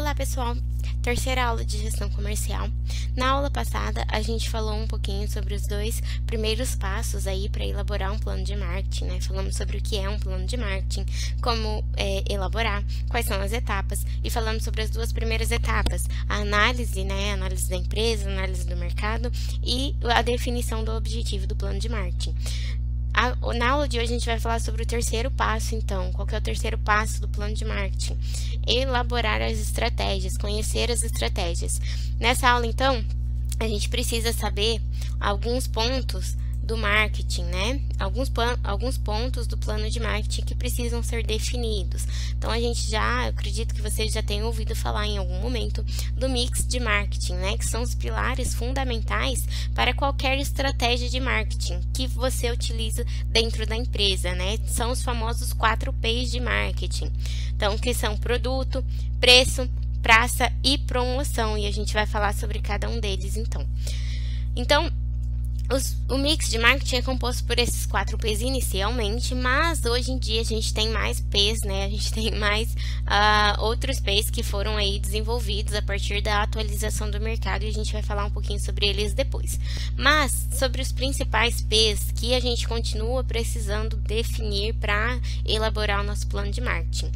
Olá pessoal, terceira aula de gestão comercial. Na aula passada a gente falou um pouquinho sobre os dois primeiros passos aí para elaborar um plano de marketing, né? Falamos sobre o que é um plano de marketing, como elaborar, quais são as etapas e falamos sobre as duas primeiras etapas, a análise, né? A análise da empresa, a análise do mercado e a definição do objetivo do plano de marketing. Na aula de hoje a gente vai falar sobre o terceiro passo, então. Qual que é o terceiro passo do plano de marketing? Elaborar as estratégias, conhecer as estratégias. Nessa aula, então, a gente precisa saber alguns pontos do marketing, né? Alguns pontos do plano de marketing que precisam ser definidos. Então, eu acredito que vocês já tenham ouvido falar em algum momento do mix de marketing, né? Que são os pilares fundamentais para qualquer estratégia de marketing que você utiliza dentro da empresa, né? São os famosos 4 P's de marketing. Então, que são produto, preço, praça e promoção. E a gente vai falar sobre cada um deles, então. O mix de marketing é composto por esses 4 P's inicialmente, mas hoje em dia a gente tem mais P's, né? A gente tem mais outros P's que foram aí desenvolvidos a partir da atualização do mercado e a gente vai falar um pouquinho sobre eles depois. Mas sobre os principais P's que a gente continua precisando definir para elaborar o nosso plano de marketing.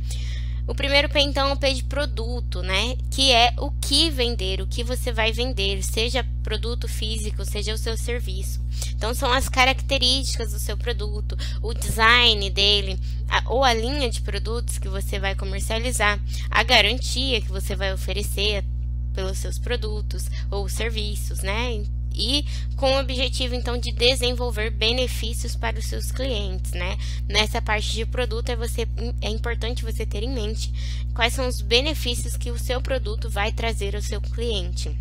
O primeiro P, então, é o P de produto, né? Que é o que vender, o que você vai vender, seja produto físico, seja o seu serviço. Então, são as características do seu produto, o design dele, ou a linha de produtos que você vai comercializar, a garantia que você vai oferecer pelos seus produtos ou serviços, né? E com o objetivo, então, de desenvolver benefícios para os seus clientes, né? Nessa parte de produto, é importante você ter em mente quais são os benefícios que o seu produto vai trazer ao seu cliente.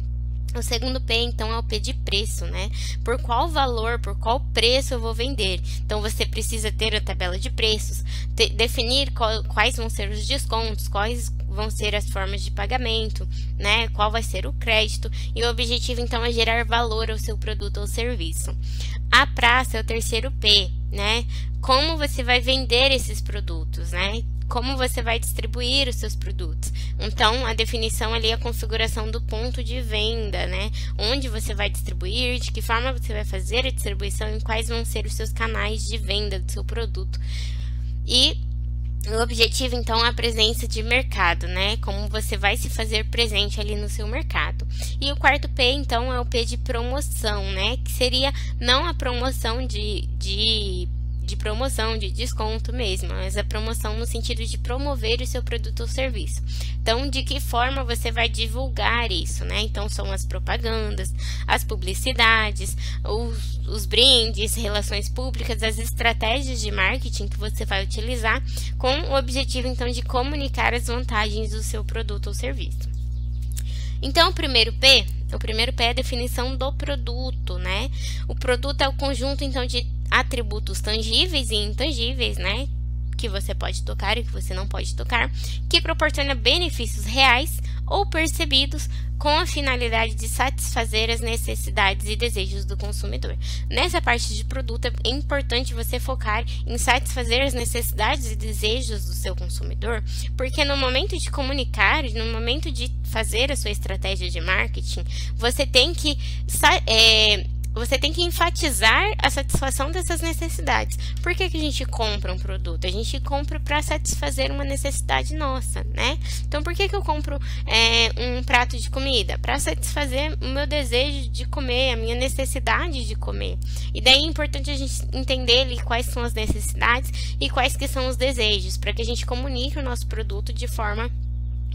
O segundo P, então, é o P de preço, né? Por qual valor, por qual preço eu vou vender? Então, você precisa ter a tabela de preços, definir quais vão ser os descontos, quais vão ser as formas de pagamento, né? Qual vai ser o crédito. E o objetivo, então, é gerar valor ao seu produto ou serviço. A praça é o terceiro P, né? Como você vai vender esses produtos, né? Como você vai distribuir os seus produtos. Então, a definição ali é a configuração do ponto de venda, né? Onde você vai distribuir, de que forma você vai fazer a distribuição e quais vão ser os seus canais de venda do seu produto. E o objetivo, então, é a presença de mercado, né? Como você vai se fazer presente ali no seu mercado. E o quarto P, então, é o P de promoção, né? Que seria não a promoção de promoção, de desconto mesmo, mas a promoção no sentido de promover o seu produto ou serviço. Então, de que forma você vai divulgar isso, né? Então, são as propagandas, as publicidades, os brindes, relações públicas, as estratégias de marketing que você vai utilizar com o objetivo, então, de comunicar as vantagens do seu produto ou serviço. Então, o primeiro P é a definição do produto, né? O produto é o conjunto, então, de atributos tangíveis e intangíveis, né? Que você pode tocar e que você não pode tocar, que proporciona benefícios reais ou percebidos com a finalidade de satisfazer as necessidades e desejos do consumidor. Nessa parte de produto, é importante você focar em satisfazer as necessidades e desejos do seu consumidor, porque no momento de comunicar, no momento de fazer a sua estratégia de marketing, você tem que enfatizar a satisfação dessas necessidades. Por que a gente compra um produto? A gente compra para satisfazer uma necessidade nossa, né? Então, por que eu compro um prato de comida? Para satisfazer o meu desejo de comer, a minha necessidade de comer. E daí é importante a gente entender ali quais são as necessidades e quais que são os desejos, para que a gente comunique o nosso produto de forma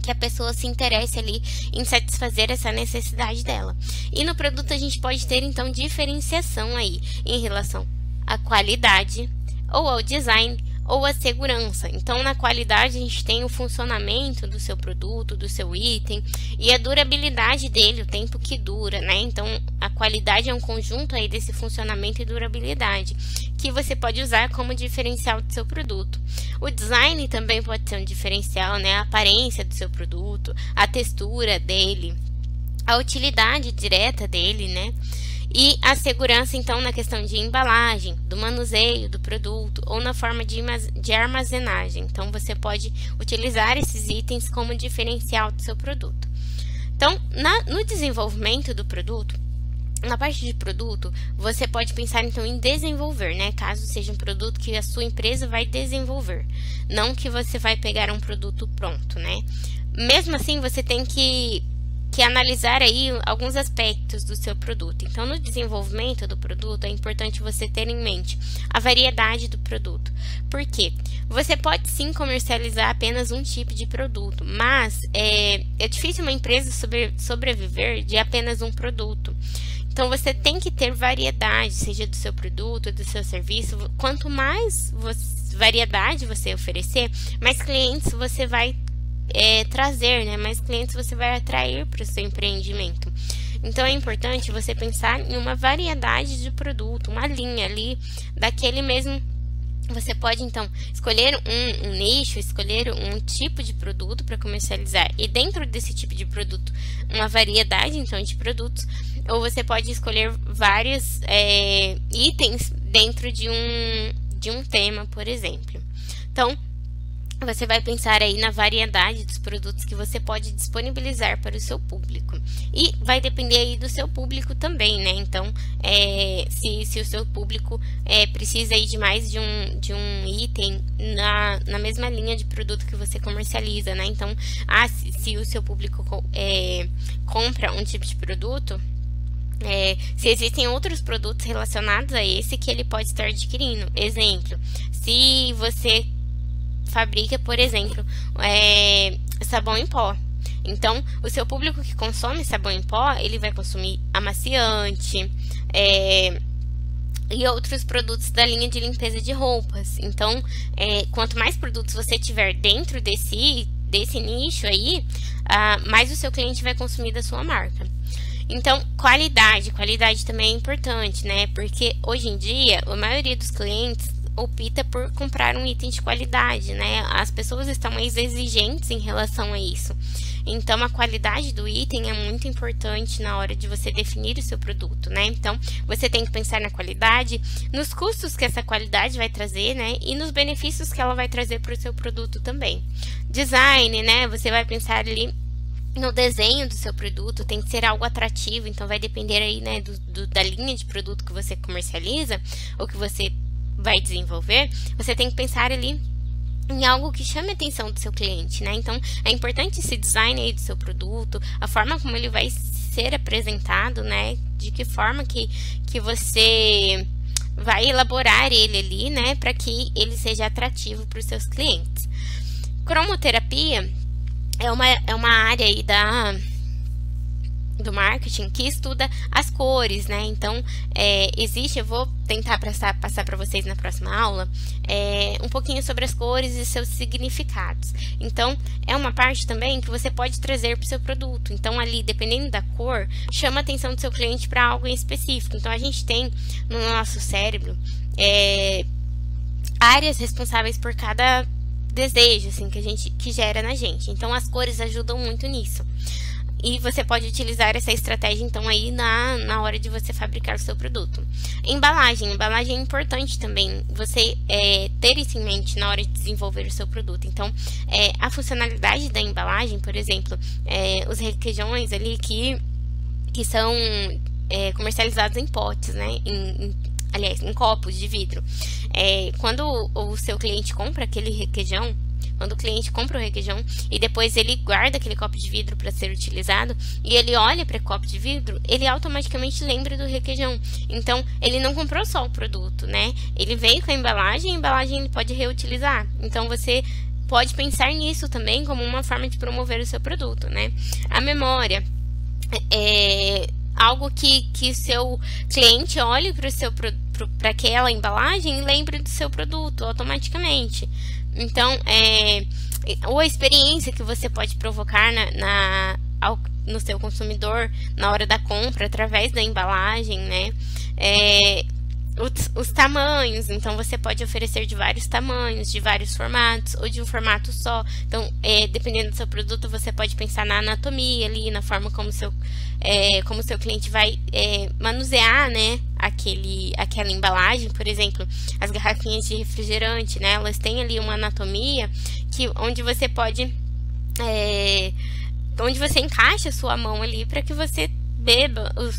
que a pessoa se interesse ali em satisfazer essa necessidade dela. E no produto a gente pode ter, então, diferenciação aí em relação à qualidade, ou ao design, ou à segurança. Então, na qualidade a gente tem o funcionamento do seu produto, do seu item, e a durabilidade dele, o tempo que dura, né? Então, a qualidade é um conjunto aí desse funcionamento e durabilidade, que você pode usar como diferencial do seu produto. O design também pode ser um diferencial, né? A aparência do seu produto, a textura dele, a utilidade direta dele, né? E a segurança, então, na questão de embalagem, do manuseio do produto ou na forma de armazenagem. Então, você pode utilizar esses itens como diferencial do seu produto. Então, no desenvolvimento do produto, na parte de produto, você pode pensar então em desenvolver, né? Caso seja um produto que a sua empresa vai desenvolver, não que você vai pegar um produto pronto, né? Mesmo assim, você tem que analisar aí alguns aspectos do seu produto. Então, no desenvolvimento do produto, é importante você ter em mente a variedade do produto. Por quê? Você pode sim comercializar apenas um tipo de produto, mas é difícil uma empresa sobreviver de apenas um produto. Então, você tem que ter variedade, seja do seu produto, do seu serviço. Quanto mais variedade você oferecer, mais clientes você vai trazer, né? Mais clientes você vai atrair para o seu empreendimento. Então, é importante você pensar em uma variedade de produto, uma linha ali daquele mesmo. Você pode, então, escolher um nicho, escolher um tipo de produto para comercializar e dentro desse tipo de produto, uma variedade, então, de produtos, ou você pode escolher vários itens dentro de um tema, por exemplo. Então, você vai pensar aí na variedade dos produtos que você pode disponibilizar para o seu público. E vai depender aí do seu público também, né? Então, se o seu público precisa aí de mais de um item na mesma linha de produto que você comercializa, né? Então, se o seu público compra um tipo de produto, se existem outros produtos relacionados a esse que ele pode estar adquirindo. Exemplo, se você fabrica, por exemplo, sabão em pó. Então, o seu público que consome sabão em pó, ele vai consumir amaciante e outros produtos da linha de limpeza de roupas. Então, quanto mais produtos você tiver dentro desse nicho aí, mais o seu cliente vai consumir da sua marca. Então, qualidade também é importante, né? Porque hoje em dia, a maioria dos clientes opta por comprar um item de qualidade, né? As pessoas estão mais exigentes em relação a isso. Então, a qualidade do item é muito importante na hora de você definir o seu produto, né? Então, você tem que pensar na qualidade, nos custos que essa qualidade vai trazer, né? E nos benefícios que ela vai trazer para o seu produto também. Design, né? Você vai pensar ali no desenho do seu produto, tem que ser algo atrativo, então vai depender aí, né, da linha de produto que você comercializa ou que você vai desenvolver. Você tem que pensar ali em algo que chame a atenção do seu cliente, né? Então, é importante esse design aí do seu produto, a forma como ele vai ser apresentado, né? De que forma que você vai elaborar ele ali, né? Para que ele seja atrativo para os seus clientes. Cromoterapia é uma área aí do marketing que estuda as cores, né? Então, eu vou tentar passar para vocês na próxima aula um pouquinho sobre as cores e seus significados. Então, é uma parte também que você pode trazer para o seu produto. Então, ali, dependendo da cor, chama a atenção do seu cliente para algo em específico. Então, a gente tem no nosso cérebro áreas responsáveis por cada desejo, assim, que gera na gente. Então, as cores ajudam muito nisso. E você pode utilizar essa estratégia, então, aí na hora de você fabricar o seu produto. Embalagem é importante também você ter isso em mente na hora de desenvolver o seu produto. Então, a funcionalidade da embalagem, por exemplo, os requeijões ali que são comercializados em potes, né? Aliás, em copos de vidro. Quando o seu cliente compra aquele requeijão, quando o cliente compra o requeijão e depois ele guarda aquele copo de vidro para ser utilizado e ele olha para o copo de vidro, ele automaticamente lembra do requeijão. Então, ele não comprou só o produto, né? Ele veio com a embalagem ele pode reutilizar. Então, você pode pensar nisso também como uma forma de promover o seu produto, né? A memória algo que o seu cliente olhe para aquela embalagem e lembre do seu produto automaticamente. Então, ou a experiência que você pode provocar no seu consumidor na hora da compra através da embalagem, né? os tamanhos, então você pode oferecer de vários tamanhos, de vários formatos ou de um formato só. Então, dependendo do seu produto, você pode pensar na anatomia ali, na forma como como o seu cliente vai manusear, né, aquela embalagem. Por exemplo, as garrafinhas de refrigerante, né, elas têm ali uma anatomia onde você pode onde você encaixa a sua mão ali para que você beba o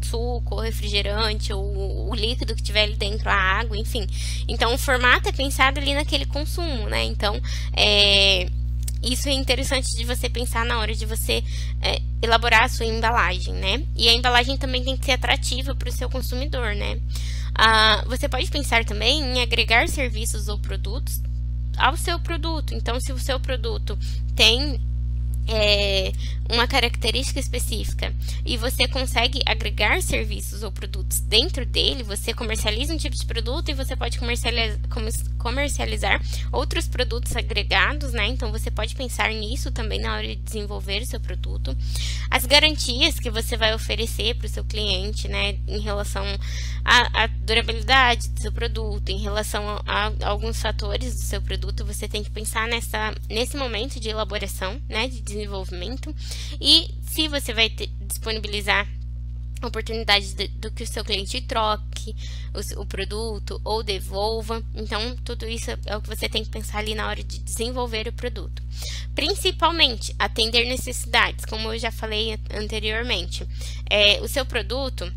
suco, ou refrigerante, ou o líquido que tiver ali dentro, a água, enfim. Então, o formato é pensado ali naquele consumo, né? Então, isso é interessante de você pensar na hora de você elaborar a sua embalagem, né? E a embalagem também tem que ser atrativa para o seu consumidor, né? Você pode pensar também em agregar serviços ou produtos ao seu produto. Então, se o seu produto tem uma característica específica e você consegue agregar serviços ou produtos dentro dele, você comercializa um tipo de produto e você pode comercializar outros produtos agregados, né? Então você pode pensar nisso também na hora de desenvolver o seu produto. As garantias que você vai oferecer para o seu cliente, né, em relação à durabilidade do seu produto, em relação a alguns fatores do seu produto, você tem que pensar nesse momento de elaboração, né, de desenvolvimento. E se você vai disponibilizar oportunidade do que o seu cliente troque o produto ou devolva. Então, tudo isso é o que você tem que pensar ali na hora de desenvolver o produto. Principalmente, atender necessidades, como eu já falei anteriormente. O seu produto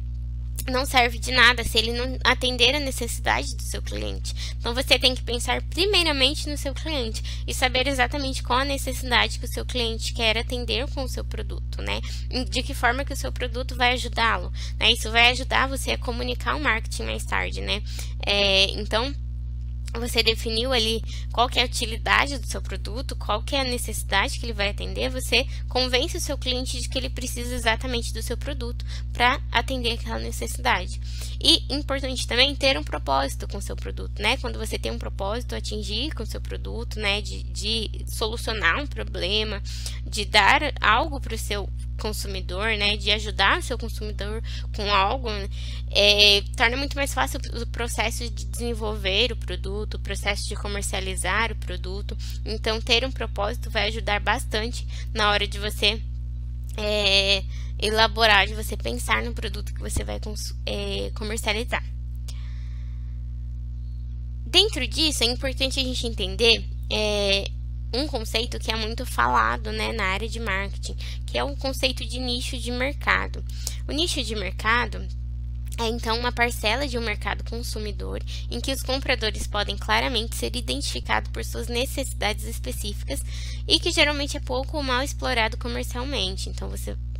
não serve de nada se ele não atender a necessidade do seu cliente. Então, você tem que pensar primeiramente no seu cliente e saber exatamente qual a necessidade que o seu cliente quer atender com o seu produto, né? De que forma que o seu produto vai ajudá-lo, né? Isso vai ajudar você a comunicar o marketing mais tarde, né? Então, você definiu ali qual que é a utilidade do seu produto, qual que é a necessidade que ele vai atender, você convence o seu cliente de que ele precisa exatamente do seu produto para atender aquela necessidade. E importante também ter um propósito com o seu produto, né? Quando você tem um propósito a atingir com o seu produto, né? De solucionar um problema, de dar algo para o seu consumidor, né, de ajudar o seu consumidor com algo, torna muito mais fácil o processo de desenvolver o produto, o processo de comercializar o produto. Então, ter um propósito vai ajudar bastante na hora de você elaborar, de você pensar no produto que você vai comercializar. Dentro disso, é importante a gente entender um conceito que é muito falado, né, na área de marketing, que é o conceito de nicho de mercado. O nicho de mercado é, então, uma parcela de um mercado consumidor em que os compradores podem claramente ser identificados por suas necessidades específicas e que geralmente é pouco ou mal explorado comercialmente. Então,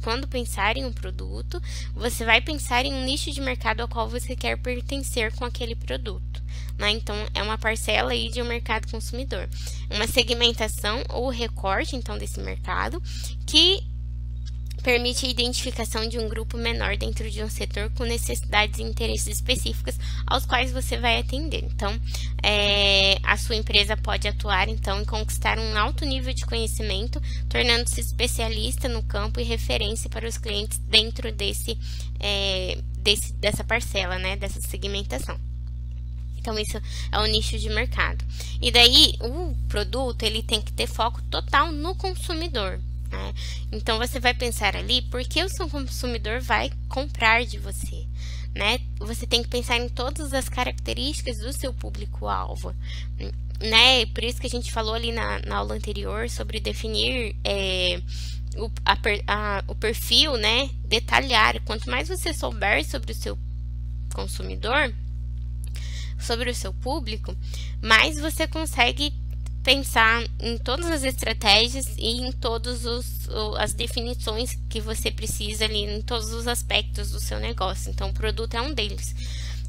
quando pensar em um produto, você vai pensar em um nicho de mercado ao qual você quer pertencer com aquele produto, né? Então, é uma parcela aí de um mercado consumidor. Uma segmentação ou recorte, então, desse mercado, que permite a identificação de um grupo menor dentro de um setor com necessidades e interesses específicos aos quais você vai atender. Então, a sua empresa pode atuar, então, em conquistar um alto nível de conhecimento, tornando-se especialista no campo e referência para os clientes dentro dessa parcela, né, dessa segmentação. Então, isso é o nicho de mercado. E daí, o produto, ele tem que ter foco total no consumidor, né? Então, você vai pensar ali, por que o seu consumidor vai comprar de você, né? Você tem que pensar em todas as características do seu público-alvo, né? Por isso que a gente falou ali na aula anterior sobre definir o perfil, né? Detalhar. Quanto mais você souber sobre o seu consumidor, sobre o seu público, mais você consegue pensar em todas as estratégias e em todas as definições que você precisa ali, em todos os aspectos do seu negócio. Então, o produto é um deles.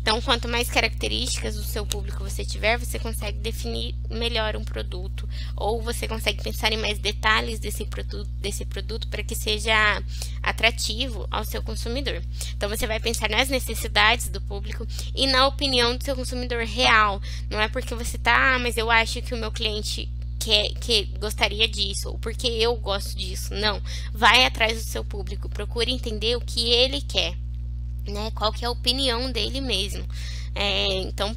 Então, quanto mais características do seu público você tiver, você consegue definir melhor um produto, ou você consegue pensar em mais detalhes desse produto para que seja atrativo ao seu consumidor. Então, você vai pensar nas necessidades do público e na opinião do seu consumidor real. Não é porque você mas eu acho que o meu cliente que gostaria disso, ou porque eu gosto disso. Não. Vai atrás do seu público, procure entender o que ele quer. né? Qual que é a opinião dele mesmo. Então,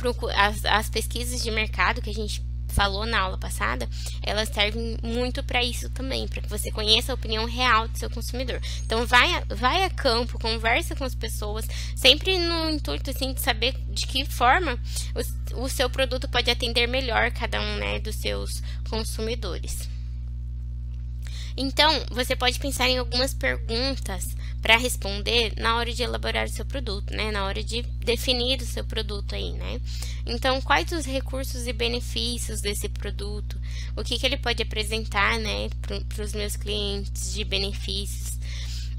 as pesquisas de mercado que a gente falou na aula passada, elas servem muito para isso também, para que você conheça a opinião real do seu consumidor. Então, vai a campo, conversa com as pessoas, sempre no intuito assim, de saber de que forma o seu produto pode atender melhor cada um, né, dos seus consumidores. Então, você pode pensar em algumas perguntas para responder na hora de elaborar o seu produto, né? Na hora de definir o seu produto aí, né? Então, quais os recursos e benefícios desse produto? O que ele pode apresentar, né, para os meus clientes de benefícios?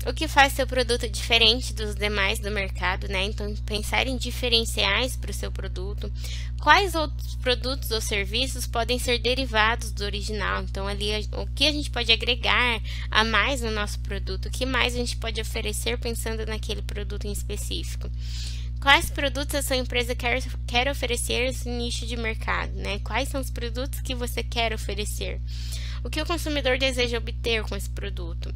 O que faz seu produto diferente dos demais do mercado, né? Então, pensar em diferenciais para o seu produto. Quais outros produtos ou serviços podem ser derivados do original? Então, ali, o que a gente pode agregar a mais no nosso produto? O que mais a gente pode oferecer pensando naquele produto em específico? Quais produtos a sua empresa quer oferecer nesse nicho de mercado, né? Quais são os produtos que você quer oferecer? O que o consumidor deseja obter com esse produto?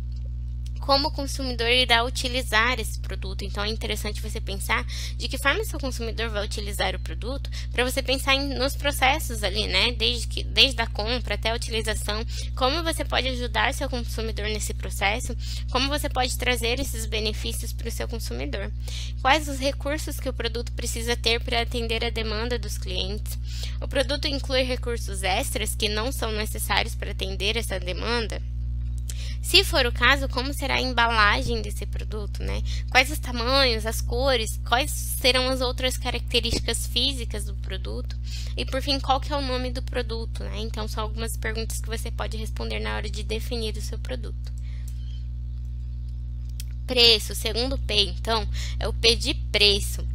Como o consumidor irá utilizar esse produto. Então, é interessante você pensar de que forma o seu consumidor vai utilizar o produto, para você pensar nos processos ali, né? Desde a compra até a utilização, como você pode ajudar seu consumidor nesse processo, como você pode trazer esses benefícios para o seu consumidor. Quais os recursos que o produto precisa ter para atender a demanda dos clientes. O produto inclui recursos extras que não são necessários para atender essa demanda. Se for o caso, como será a embalagem desse produto, né? Quais os tamanhos, as cores, quais serão as outras características físicas do produto? E por fim, qual que é o nome do produto, né? Então, são algumas perguntas que você pode responder na hora de definir o seu produto. Preço, segundo P, então, é o P de preço.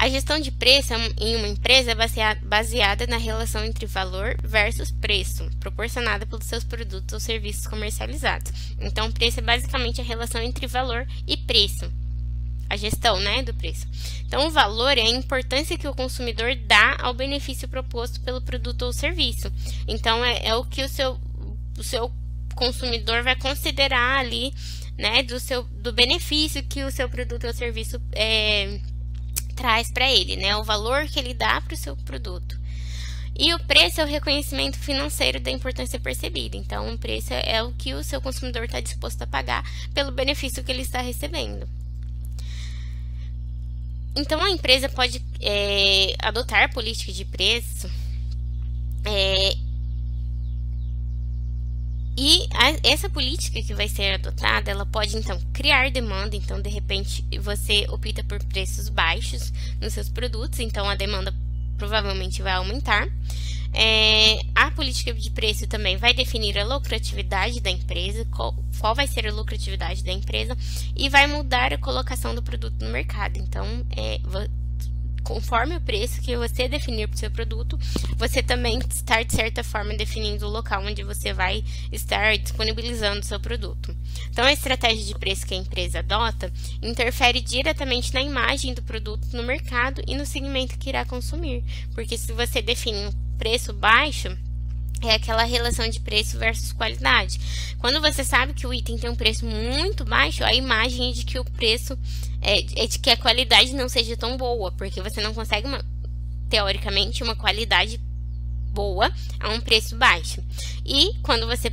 A gestão de preço em uma empresa é baseada na relação entre valor versus preço, proporcionada pelos seus produtos ou serviços comercializados. Então, o preço é basicamente a relação entre valor e preço, a gestão, né, do preço. Então, o valor é a importância que o consumidor dá ao benefício proposto pelo produto ou serviço. Então, é o que o seu consumidor vai considerar ali, né, do benefício que o seu produto ou serviço traz para ele, né? O valor que ele dá para o seu produto. E o preço é o reconhecimento financeiro da importância percebida. Então, o preço é o que o seu consumidor está disposto a pagar pelo benefício que ele está recebendo. Então, a empresa pode adotar políticas de preço e essa política que vai ser adotada, ela pode, então, criar demanda. Então, de repente, você opta por preços baixos nos seus produtos, então a demanda provavelmente vai aumentar. A política de preço também vai definir a lucratividade da empresa, qual vai ser a lucratividade da empresa, e vai mudar a colocação do produto no mercado. Então, conforme o preço que você definir para o seu produto, você também está, de certa forma, definindo o local onde você vai estar disponibilizando o seu produto. Então, a estratégia de preço que a empresa adota interfere diretamente na imagem do produto no mercado e no segmento que irá consumir. Porque se você define um preço baixo, é aquela relação de preço versus qualidade. Quando você sabe que o item tem um preço muito baixo, a imagem é de que o preço é de que a qualidade não seja tão boa, porque você não consegue, teoricamente, uma qualidade boa a um preço baixo. E quando você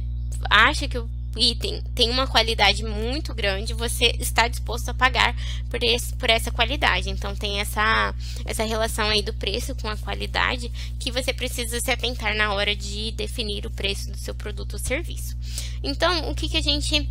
acha que o item tem uma qualidade muito grande, você está disposto a pagar por essa qualidade. Então, tem essa relação aí do preço com a qualidade que você precisa se atentar na hora de definir o preço do seu produto ou serviço. Então, o que a gente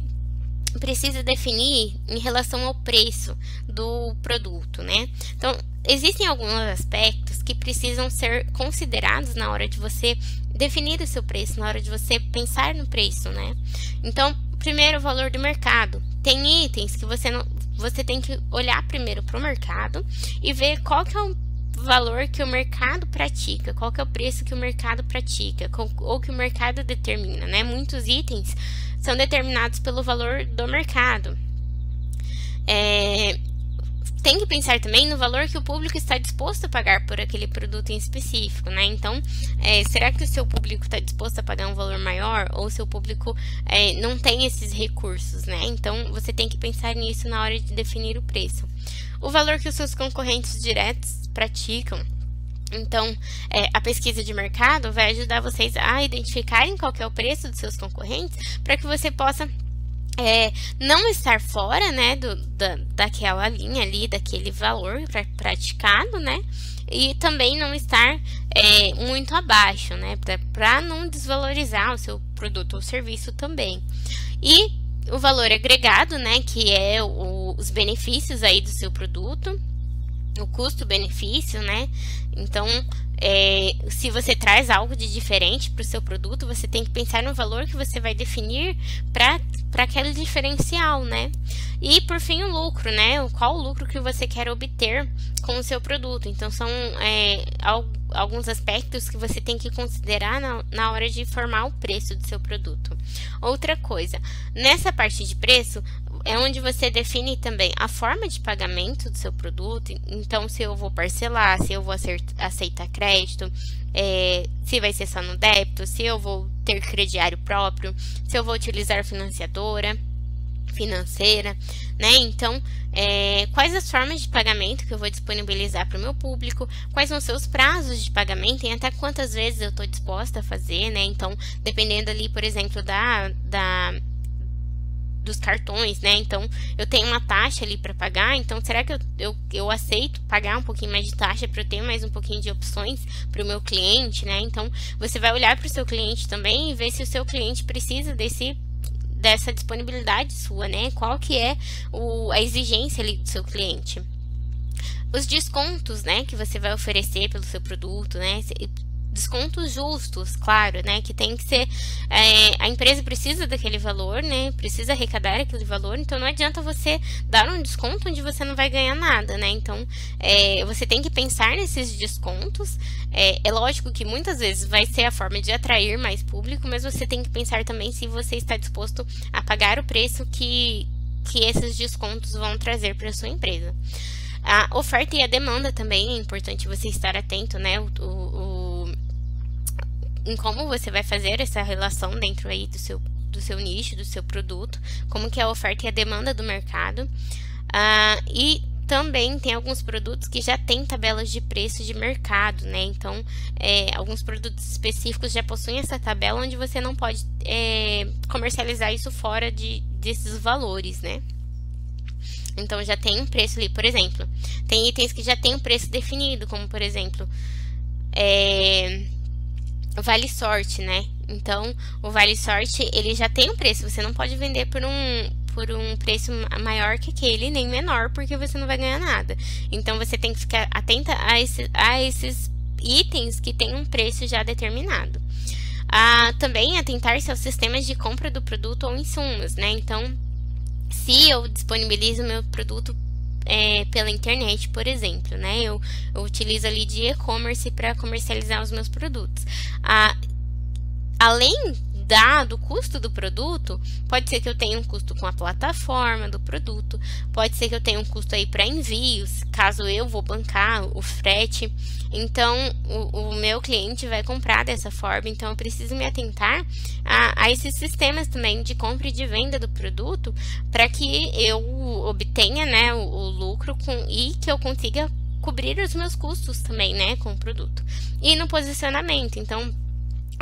precisa definir em relação ao preço do produto, né? Então, existem alguns aspectos que precisam ser considerados na hora de você definir o seu preço, na hora de você pensar no preço, né? Então, primeiro, o valor do mercado. Tem itens que você tem que olhar primeiro para o mercado e ver qual que é o valor que o mercado pratica, qual que é o preço que o mercado pratica, ou que o mercado determina, né? Muitos itens são determinados pelo valor do mercado. Tem que pensar também no valor que o público está disposto a pagar por aquele produto em específico, né? Então, será que o seu público está disposto a pagar um valor maior, ou o seu público não tem esses recursos, né? Então, você tem que pensar nisso na hora de definir o preço. o valor que os seus concorrentes diretos praticam. Então, a pesquisa de mercado vai ajudar vocês a identificarem qual que é o preço dos seus concorrentes, para que você possa não estar fora, né, daquela linha ali, daquele valor praticado, né, e também não estar muito abaixo, né, para não desvalorizar o seu produto ou serviço também. E o valor agregado, né, que é os benefícios aí do seu produto, o custo-benefício, né? Então, se você traz algo de diferente para o seu produto, você tem que pensar no valor que você vai definir para aquele diferencial, né? E, por fim, o lucro, né? Qual o lucro que você quer obter com o seu produto. Então, são alguns aspectos que você tem que considerar na hora de formar o preço do seu produto. Outra coisa, nessa parte de preço, é onde você define também a forma de pagamento do seu produto. Então, se eu vou parcelar, se eu vou aceitar crédito, se vai ser só no débito, se eu vou ter crediário próprio, se eu vou utilizar financeira, né? Então, quais as formas de pagamento que eu vou disponibilizar para o meu público, quais são os seus prazos de pagamento e até quantas vezes eu estou disposta a fazer, né? Então, dependendo ali, por exemplo, dos cartões, né? Então, eu tenho uma taxa ali para pagar, então será que eu aceito pagar um pouquinho mais de taxa para eu ter mais um pouquinho de opções para o meu cliente, né? Então, você vai olhar para o seu cliente também e ver se o seu cliente precisa dessa disponibilidade sua, né? Qual que é a exigência ali do seu cliente. Os descontos, né, que você vai oferecer pelo seu produto, né? Descontos justos, claro, né, que tem que ser, a empresa precisa daquele valor, né, precisa arrecadar aquele valor, então não adianta você dar um desconto onde você não vai ganhar nada, né, então você tem que pensar nesses descontos. É lógico que muitas vezes vai ser a forma de atrair mais público, mas você tem que pensar também se você está disposto a pagar o preço que esses descontos vão trazer para a sua empresa. A oferta e a demanda também é importante você estar atento, né, em como você vai fazer essa relação dentro aí do seu nicho, do seu produto, como que é a oferta e a demanda do mercado. E também tem alguns produtos que já tem tabelas de preço de mercado, né? Então, alguns produtos específicos já possuem essa tabela onde você não pode comercializar isso fora desses valores, né? Então, já tem um preço ali, por exemplo. Tem itens que já tem um preço definido, como, por exemplo, vale sorte, né? Então, o vale sorte, ele já tem um preço. Você não pode vender por um preço maior que aquele, nem menor, porque você não vai ganhar nada. Então, você tem que ficar atenta a esses itens que têm um preço já determinado. Também atentar-se aos sistemas de compra do produto ou insumos, né? Então, se eu disponibilizo meu produto pela internet, por exemplo, né? Eu utilizo ali de e-commerce para comercializar os meus produtos. Além do custo do produto, pode ser que eu tenha um custo com a plataforma do produto, pode ser que eu tenha um custo aí para envios, caso eu vou bancar o frete. Então, o meu cliente vai comprar dessa forma, então eu preciso me atentar a esses sistemas também de compra e de venda do produto, para que eu obtenha, né, o lucro e que eu consiga cobrir os meus custos também, né, com o produto. E no posicionamento, então,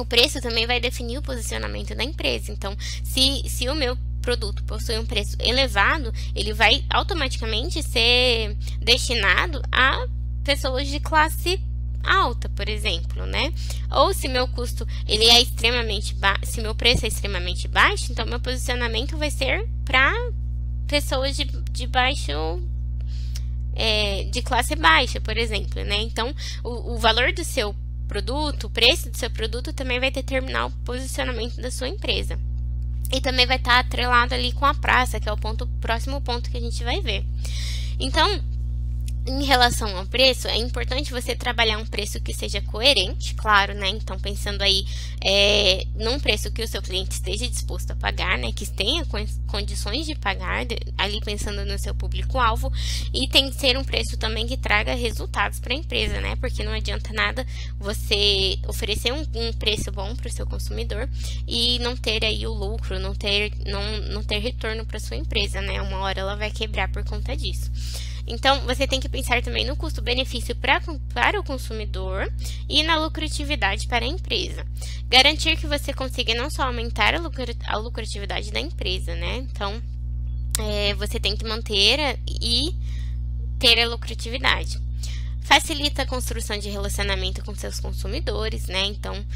o preço também vai definir o posicionamento da empresa. Então, se o meu produto possui um preço elevado, ele vai automaticamente ser destinado a pessoas de classe alta, por exemplo, né? Ou se meu custo ele é extremamente se meu preço é extremamente baixo, então meu posicionamento vai ser para pessoas de baixo de classe baixa, por exemplo, né? Então, o valor do seu produto, o preço do seu produto também vai determinar o posicionamento da sua empresa. E também vai estar atrelado ali com a praça, que é o próximo ponto que a gente vai ver. Então, em relação ao preço, é importante você trabalhar um preço que seja coerente, claro, né? Então, pensando aí num preço que o seu cliente esteja disposto a pagar, né? Que tenha condições de pagar, ali pensando no seu público-alvo, e tem que ser um preço também que traga resultados para a empresa, né? Porque não adianta nada você oferecer um preço bom para o seu consumidor e não ter aí o lucro, não ter retorno para sua empresa, né? Uma hora ela vai quebrar por conta disso. Então, você tem que pensar também no custo-benefício para o consumidor e na lucratividade para a empresa. Garantir que você consiga não só aumentar a lucratividade da empresa, né? Então, você tem que manter e ter a lucratividade. Facilita a construção de relacionamento com seus consumidores, né? Então,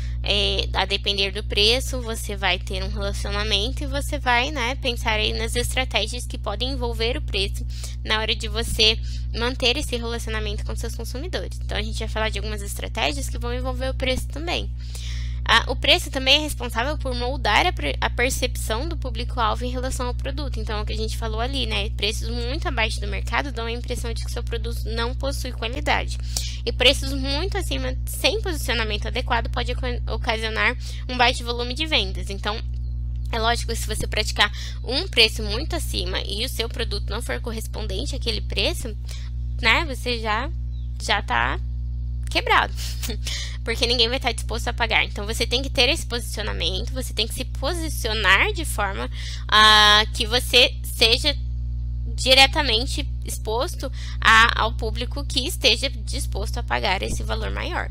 a depender do preço, você vai ter um relacionamento e você vai, né, pensar aí nas estratégias que podem envolver o preço na hora de você manter esse relacionamento com seus consumidores. Então, a gente vai falar de algumas estratégias que vão envolver o preço também. O preço também é responsável por moldar a percepção do público-alvo em relação ao produto. Então, é o que a gente falou ali, né? Preços muito abaixo do mercado dão a impressão de que o seu produto não possui qualidade. E preços muito acima, sem posicionamento adequado, pode ocasionar um baixo volume de vendas. Então, é lógico que se você praticar um preço muito acima e o seu produto não for correspondente àquele preço, né? Você já está quebrado, porque ninguém vai estar disposto a pagar. Então, você tem que ter esse posicionamento, você tem que se posicionar de forma que você seja diretamente exposto ao público que esteja disposto a pagar esse valor maior.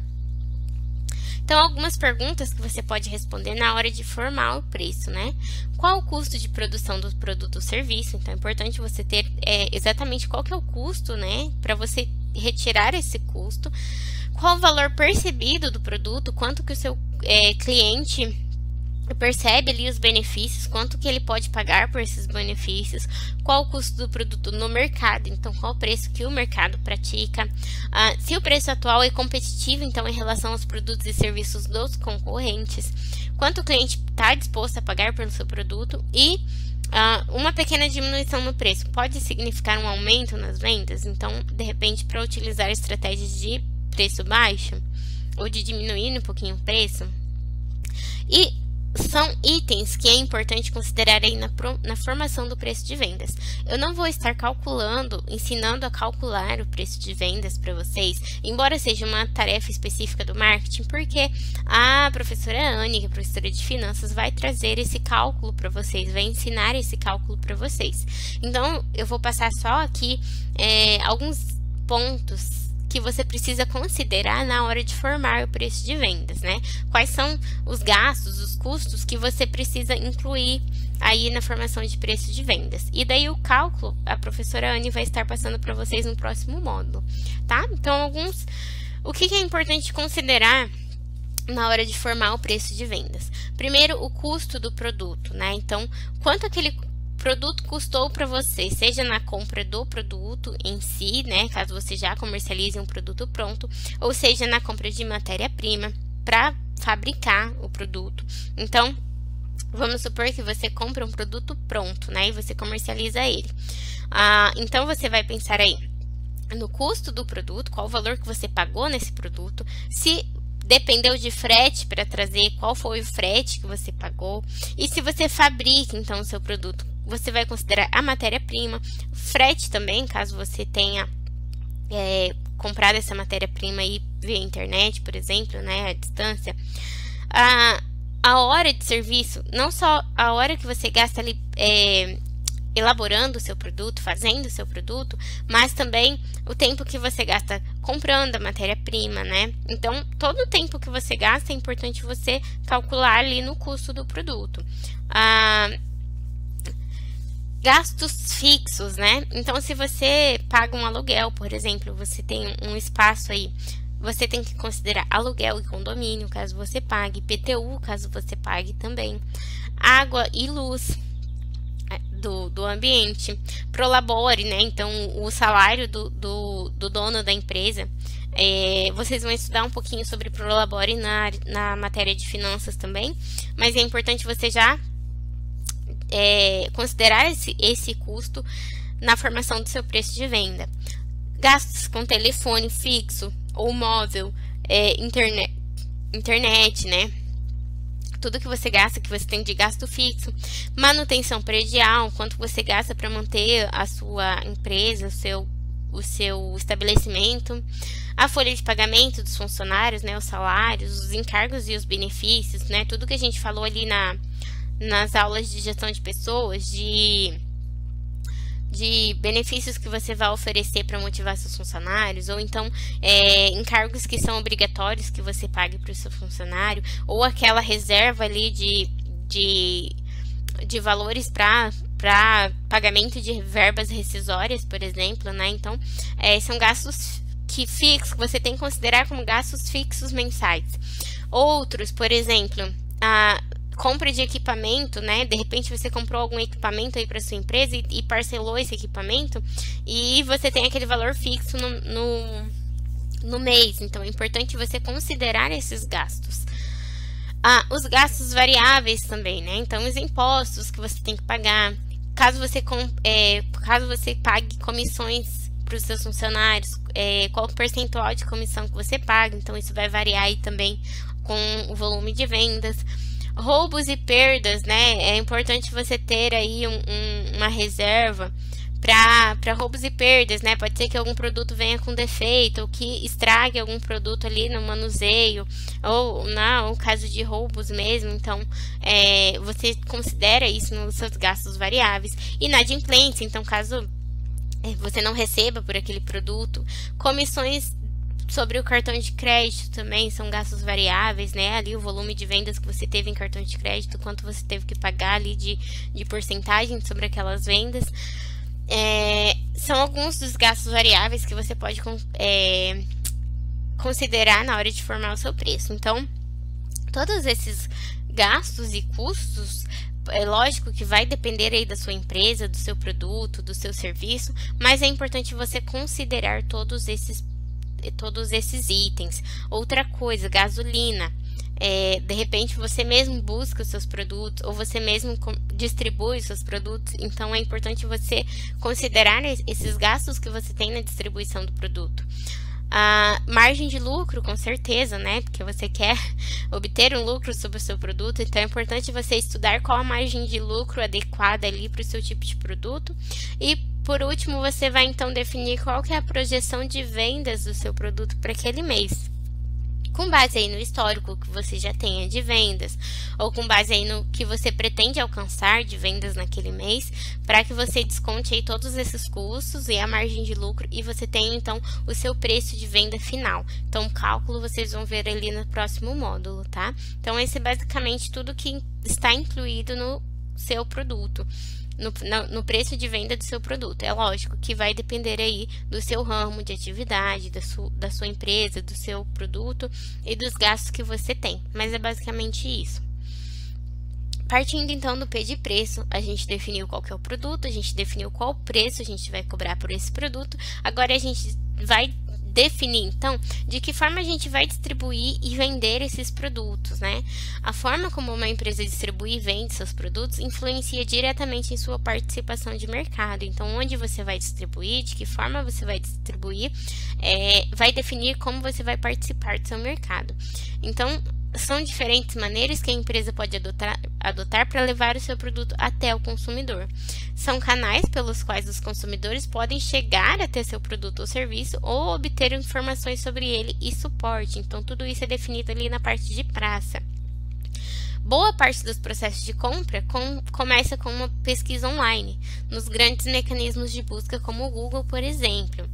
Então, algumas perguntas que você pode responder na hora de formar o preço, né? Qual o custo de produção do produto ou serviço? Então, é importante você ter exatamente qual que é o custo, né? Para você retirar esse custo. Qual o valor percebido do produto? Quanto que o seu cliente percebe ali os benefícios, quanto que ele pode pagar por esses benefícios, qual o custo do produto no mercado, então qual o preço que o mercado pratica, se o preço atual é competitivo, então em relação aos produtos e serviços dos concorrentes, quanto o cliente está disposto a pagar pelo seu produto e uma pequena diminuição no preço pode significar um aumento nas vendas. Então, de repente, para utilizar estratégias de preço baixo ou de diminuir um pouquinho o preço. E são itens que é importante considerar aí na formação do preço de vendas. Eu não vou estar ensinando a calcular o preço de vendas para vocês, embora seja uma tarefa específica do marketing, porque a professora Anne, que é professora de finanças, vai trazer esse cálculo para vocês, vai ensinar esse cálculo para vocês. Então, eu vou passar só aqui alguns pontos que você precisa considerar na hora de formar o preço de vendas, né? Quais são os gastos, os custos que você precisa incluir aí na formação de preço de vendas. E daí o cálculo, a professora Anne vai estar passando para vocês no próximo módulo, tá? Então, o que é importante considerar na hora de formar o preço de vendas? Primeiro, o custo do produto, né? Então, quanto aquele produto custou para você, seja na compra do produto em si, né, caso você já comercialize um produto pronto, ou seja na compra de matéria-prima para fabricar o produto. Então, vamos supor que você compra um produto pronto, né, e você comercializa ele. Então, você vai pensar aí no custo do produto, qual o valor que você pagou nesse produto, se dependeu de frete para trazer, qual foi o frete que você pagou, e se você fabrica, então, o seu produto, você vai considerar a matéria-prima, frete também, caso você tenha comprado essa matéria-prima aí via internet, por exemplo, né, à distância. A hora de serviço, não só a hora que você gasta ali elaborando o seu produto, fazendo o seu produto, mas também o tempo que você gasta comprando a matéria-prima, né? Então, todo o tempo que você gasta é importante você calcular ali no custo do produto. Gastos fixos, né? Então, se você paga um aluguel, por exemplo, você tem um espaço aí, você tem que considerar aluguel e condomínio, caso você pague, IPTU, caso você pague também, água e luz do ambiente, Prolabore, né? Então, o salário do dono da empresa. Vocês vão estudar um pouquinho sobre Prolabore na matéria de finanças também, mas é importante você já considerar esse custo na formação do seu preço de venda. Gastos com telefone fixo ou móvel, internet, né? Tudo que você gasta, que você tem de gasto fixo, manutenção predial, quanto você gasta para manter a sua empresa, o seu estabelecimento, a folha de pagamento dos funcionários, né, os salários, os encargos e os benefícios, né, tudo que a gente falou ali nas aulas de gestão de pessoas, de de benefícios que você vai oferecer para motivar seus funcionários, ou então encargos que são obrigatórios que você pague para o seu funcionário, ou aquela reserva ali de valores para pagamento de verbas rescisórias, por exemplo, né? Então, são gastos que você tem que considerar como gastos fixos mensais. Outros, por exemplo, a compra de equipamento, né? De repente você comprou algum equipamento aí para sua empresa e parcelou esse equipamento e você tem aquele valor fixo no mês. Então, é importante você considerar esses gastos. Os gastos variáveis também, né? Então, os impostos que você tem que pagar. Caso você pague comissões para os seus funcionários, qual o percentual de comissão que você paga. Então, isso vai variar aí também com o volume de vendas. Roubos e perdas, né? É importante você ter aí uma reserva para roubos e perdas, né? Pode ser que algum produto venha com defeito, ou que estrague algum produto ali no manuseio, ou no caso de roubos mesmo. Então, você considera isso nos seus gastos variáveis. Inadimplência, então, caso você não receba por aquele produto. Comissões sobre o cartão de crédito também são gastos variáveis, né? Ali o volume de vendas que você teve em cartão de crédito, quanto você teve que pagar ali de porcentagem sobre aquelas vendas. São alguns dos gastos variáveis que você pode considerar na hora de formar o seu preço. Então, todos esses gastos e custos, é lógico que vai depender aí da sua empresa, do seu produto, do seu serviço, mas é importante você considerar todos esses itens. Outra coisa, gasolina. De repente você mesmo busca os seus produtos, ou você mesmo distribui os seus produtos. Então é importante você considerar esses gastos que você tem na distribuição do produto. A margem de lucro, com certeza, né? Porque você quer obter um lucro sobre o seu produto, então é importante você estudar qual a margem de lucro adequada ali para o seu tipo de produto. E por último, você vai então definir qual que é a projeção de vendas do seu produto para aquele mês, com base aí no histórico que você já tenha de vendas, ou com base aí no que você pretende alcançar de vendas naquele mês, para que você desconte aí todos esses custos e a margem de lucro, e você tenha então o seu preço de venda final. Então, o cálculo vocês vão ver ali no próximo módulo, tá? Então, esse é basicamente tudo que está incluído no seu produto. No preço de venda do seu produto. É lógico que vai depender aí do seu ramo de atividade, da sua empresa, do seu produto e dos gastos que você tem, mas é basicamente isso. Partindo então do P de preço, a gente definiu qual que é o produto, a gente definiu qual preço a gente vai cobrar por esse produto. Agora a gente vai definir, então, de que forma a gente vai distribuir e vender esses produtos, né? A forma como uma empresa distribui e vende seus produtos influencia diretamente em sua participação de mercado. Então, onde você vai distribuir, de que forma você vai distribuir, vai definir como você vai participar do seu mercado. Então, são diferentes maneiras que a empresa pode adotar para levar o seu produto até o consumidor. São canais pelos quais os consumidores podem chegar até seu produto ou serviço ou obter informações sobre ele e suporte. Então, tudo isso é definido ali na parte de praça. Boa parte dos processos de compra começa com uma pesquisa online, nos grandes mecanismos de busca como o Google, por exemplo.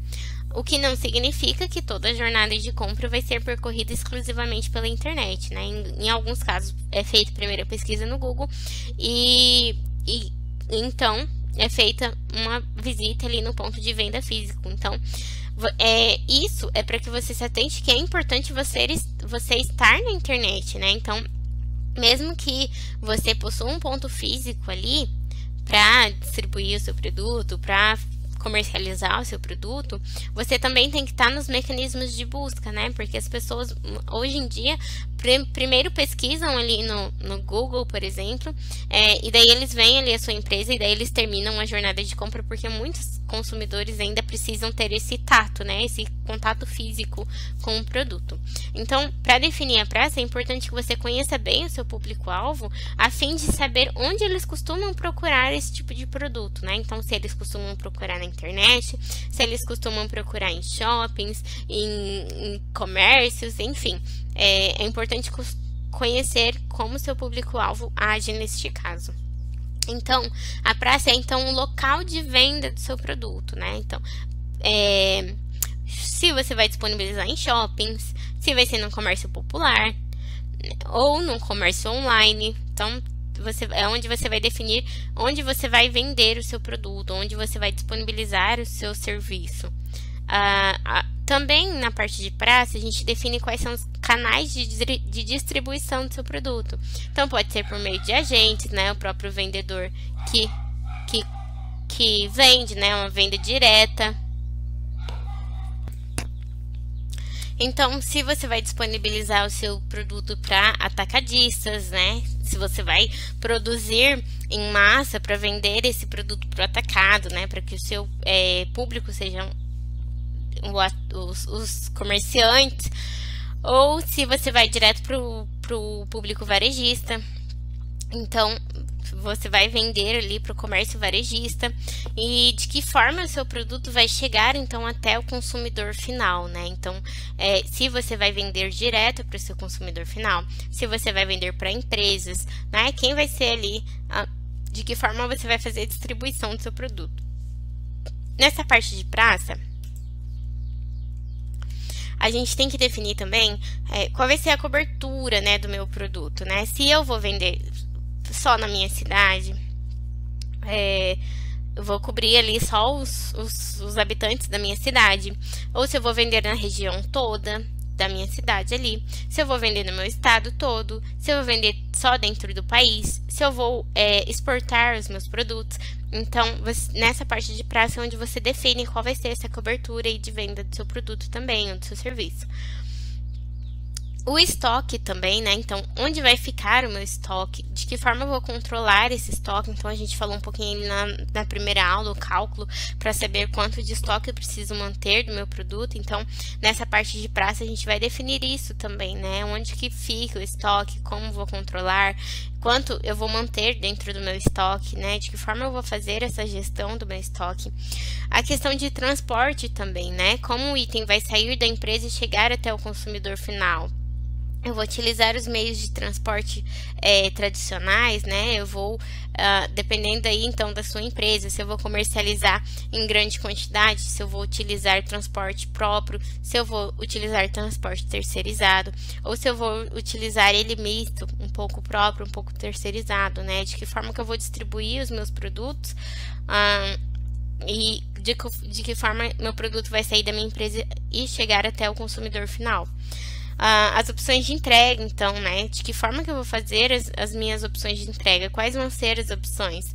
O que não significa que toda a jornada de compra vai ser percorrida exclusivamente pela internet, né? Em alguns casos é feita primeiro a pesquisa no Google e então é feita uma visita ali no ponto de venda físico. Então, isso é para que você se atente que é importante você estar na internet, né? Então, mesmo que você possua um ponto físico ali para distribuir o seu produto, para comercializar o seu produto, você também tem que estar nos mecanismos de busca, né? Porque as pessoas hoje em dia primeiro pesquisam ali no Google, por exemplo, e daí eles veem ali a sua empresa e daí eles terminam a jornada de compra, porque muitos consumidores ainda precisam ter esse tato, né? Esse contato físico com o produto. Então, para definir a praça, é importante que você conheça bem o seu público-alvo, a fim de saber onde eles costumam procurar esse tipo de produto, né? Então, se eles costumam procurar na internet, se eles costumam procurar em shoppings, em comércios, enfim. É importante conhecer como seu público-alvo age neste caso. Então, a praça é então um local de venda do seu produto, né? Então, se você vai disponibilizar em shoppings, se vai ser no comércio popular ou no comércio online. Então, é onde você vai definir onde você vai vender o seu produto, onde você vai disponibilizar o seu serviço. Também na parte de praça, a gente define quais são os canais de distribuição do seu produto. Então, pode ser por meio de agentes, né? O próprio vendedor que vende, né? Uma venda direta. Então, se você vai disponibilizar o seu produto para atacadistas, né? Se você vai produzir em massa para vender esse produto para o atacado, né? Para que o seu público sejam os comerciantes, ou se você vai direto para o público varejista. Então, você vai vender ali para o comércio varejista, e de que forma o seu produto vai chegar então até o consumidor final, né? Então, se você vai vender direto para o seu consumidor final, se você vai vender para empresas, né? Quem vai ser ali, de que forma você vai fazer a distribuição do seu produto. Nessa parte de praça, a gente tem que definir também qual vai ser a cobertura, né, do meu produto, né? Se eu vou vender só na minha cidade, eu vou cobrir ali só os habitantes da minha cidade, ou se eu vou vender na região toda da minha cidade ali, se eu vou vender no meu estado todo, se eu vou vender só dentro do país, se eu vou exportar os meus produtos. Então, nessa parte de praça é onde você define qual vai ser essa cobertura aí de venda do seu produto também, ou do seu serviço. O estoque também, né? Então, onde vai ficar o meu estoque? De que forma eu vou controlar esse estoque? Então, a gente falou um pouquinho na primeira aula, o cálculo, para saber quanto de estoque eu preciso manter do meu produto. Então, nessa parte de praça, a gente vai definir isso também, né? Onde que fica o estoque, como vou controlar, quanto eu vou manter dentro do meu estoque, né? De que forma eu vou fazer essa gestão do meu estoque. A questão de transporte também, né? Como o item vai sair da empresa e chegar até o consumidor final. Eu vou utilizar os meios de transporte tradicionais, né? Eu vou, dependendo aí então da sua empresa, se eu vou comercializar em grande quantidade, se eu vou utilizar transporte próprio, se eu vou utilizar transporte terceirizado, ou se eu vou utilizar ele misto, um pouco próprio, um pouco terceirizado, né? De que forma que eu vou distribuir os meus produtos, e de que forma meu produto vai sair da minha empresa e chegar até o consumidor final. As opções de entrega, então, né? De que forma que eu vou fazer as minhas opções de entrega? Quais vão ser as opções?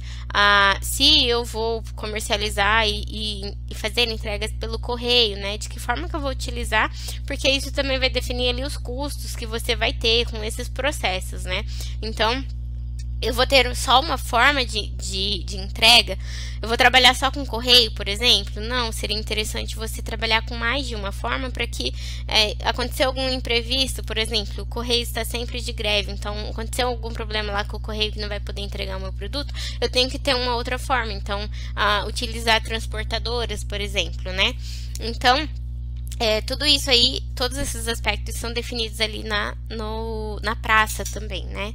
Se eu vou comercializar e fazer entregas pelo correio, né? De que forma que eu vou utilizar? Porque isso também vai definir ali os custos que você vai ter com esses processos, né? Então, eu vou ter só uma forma de entrega? Eu vou trabalhar só com correio, por exemplo? Não, seria interessante você trabalhar com mais de uma forma para que aconteceu algum imprevisto, por exemplo, o correio está sempre de greve, então aconteceu algum problema lá com o correio que não vai poder entregar o meu produto, eu tenho que ter uma outra forma, então utilizar transportadoras, por exemplo, né? Então, tudo isso aí, todos esses aspectos são definidos ali na praça também, né?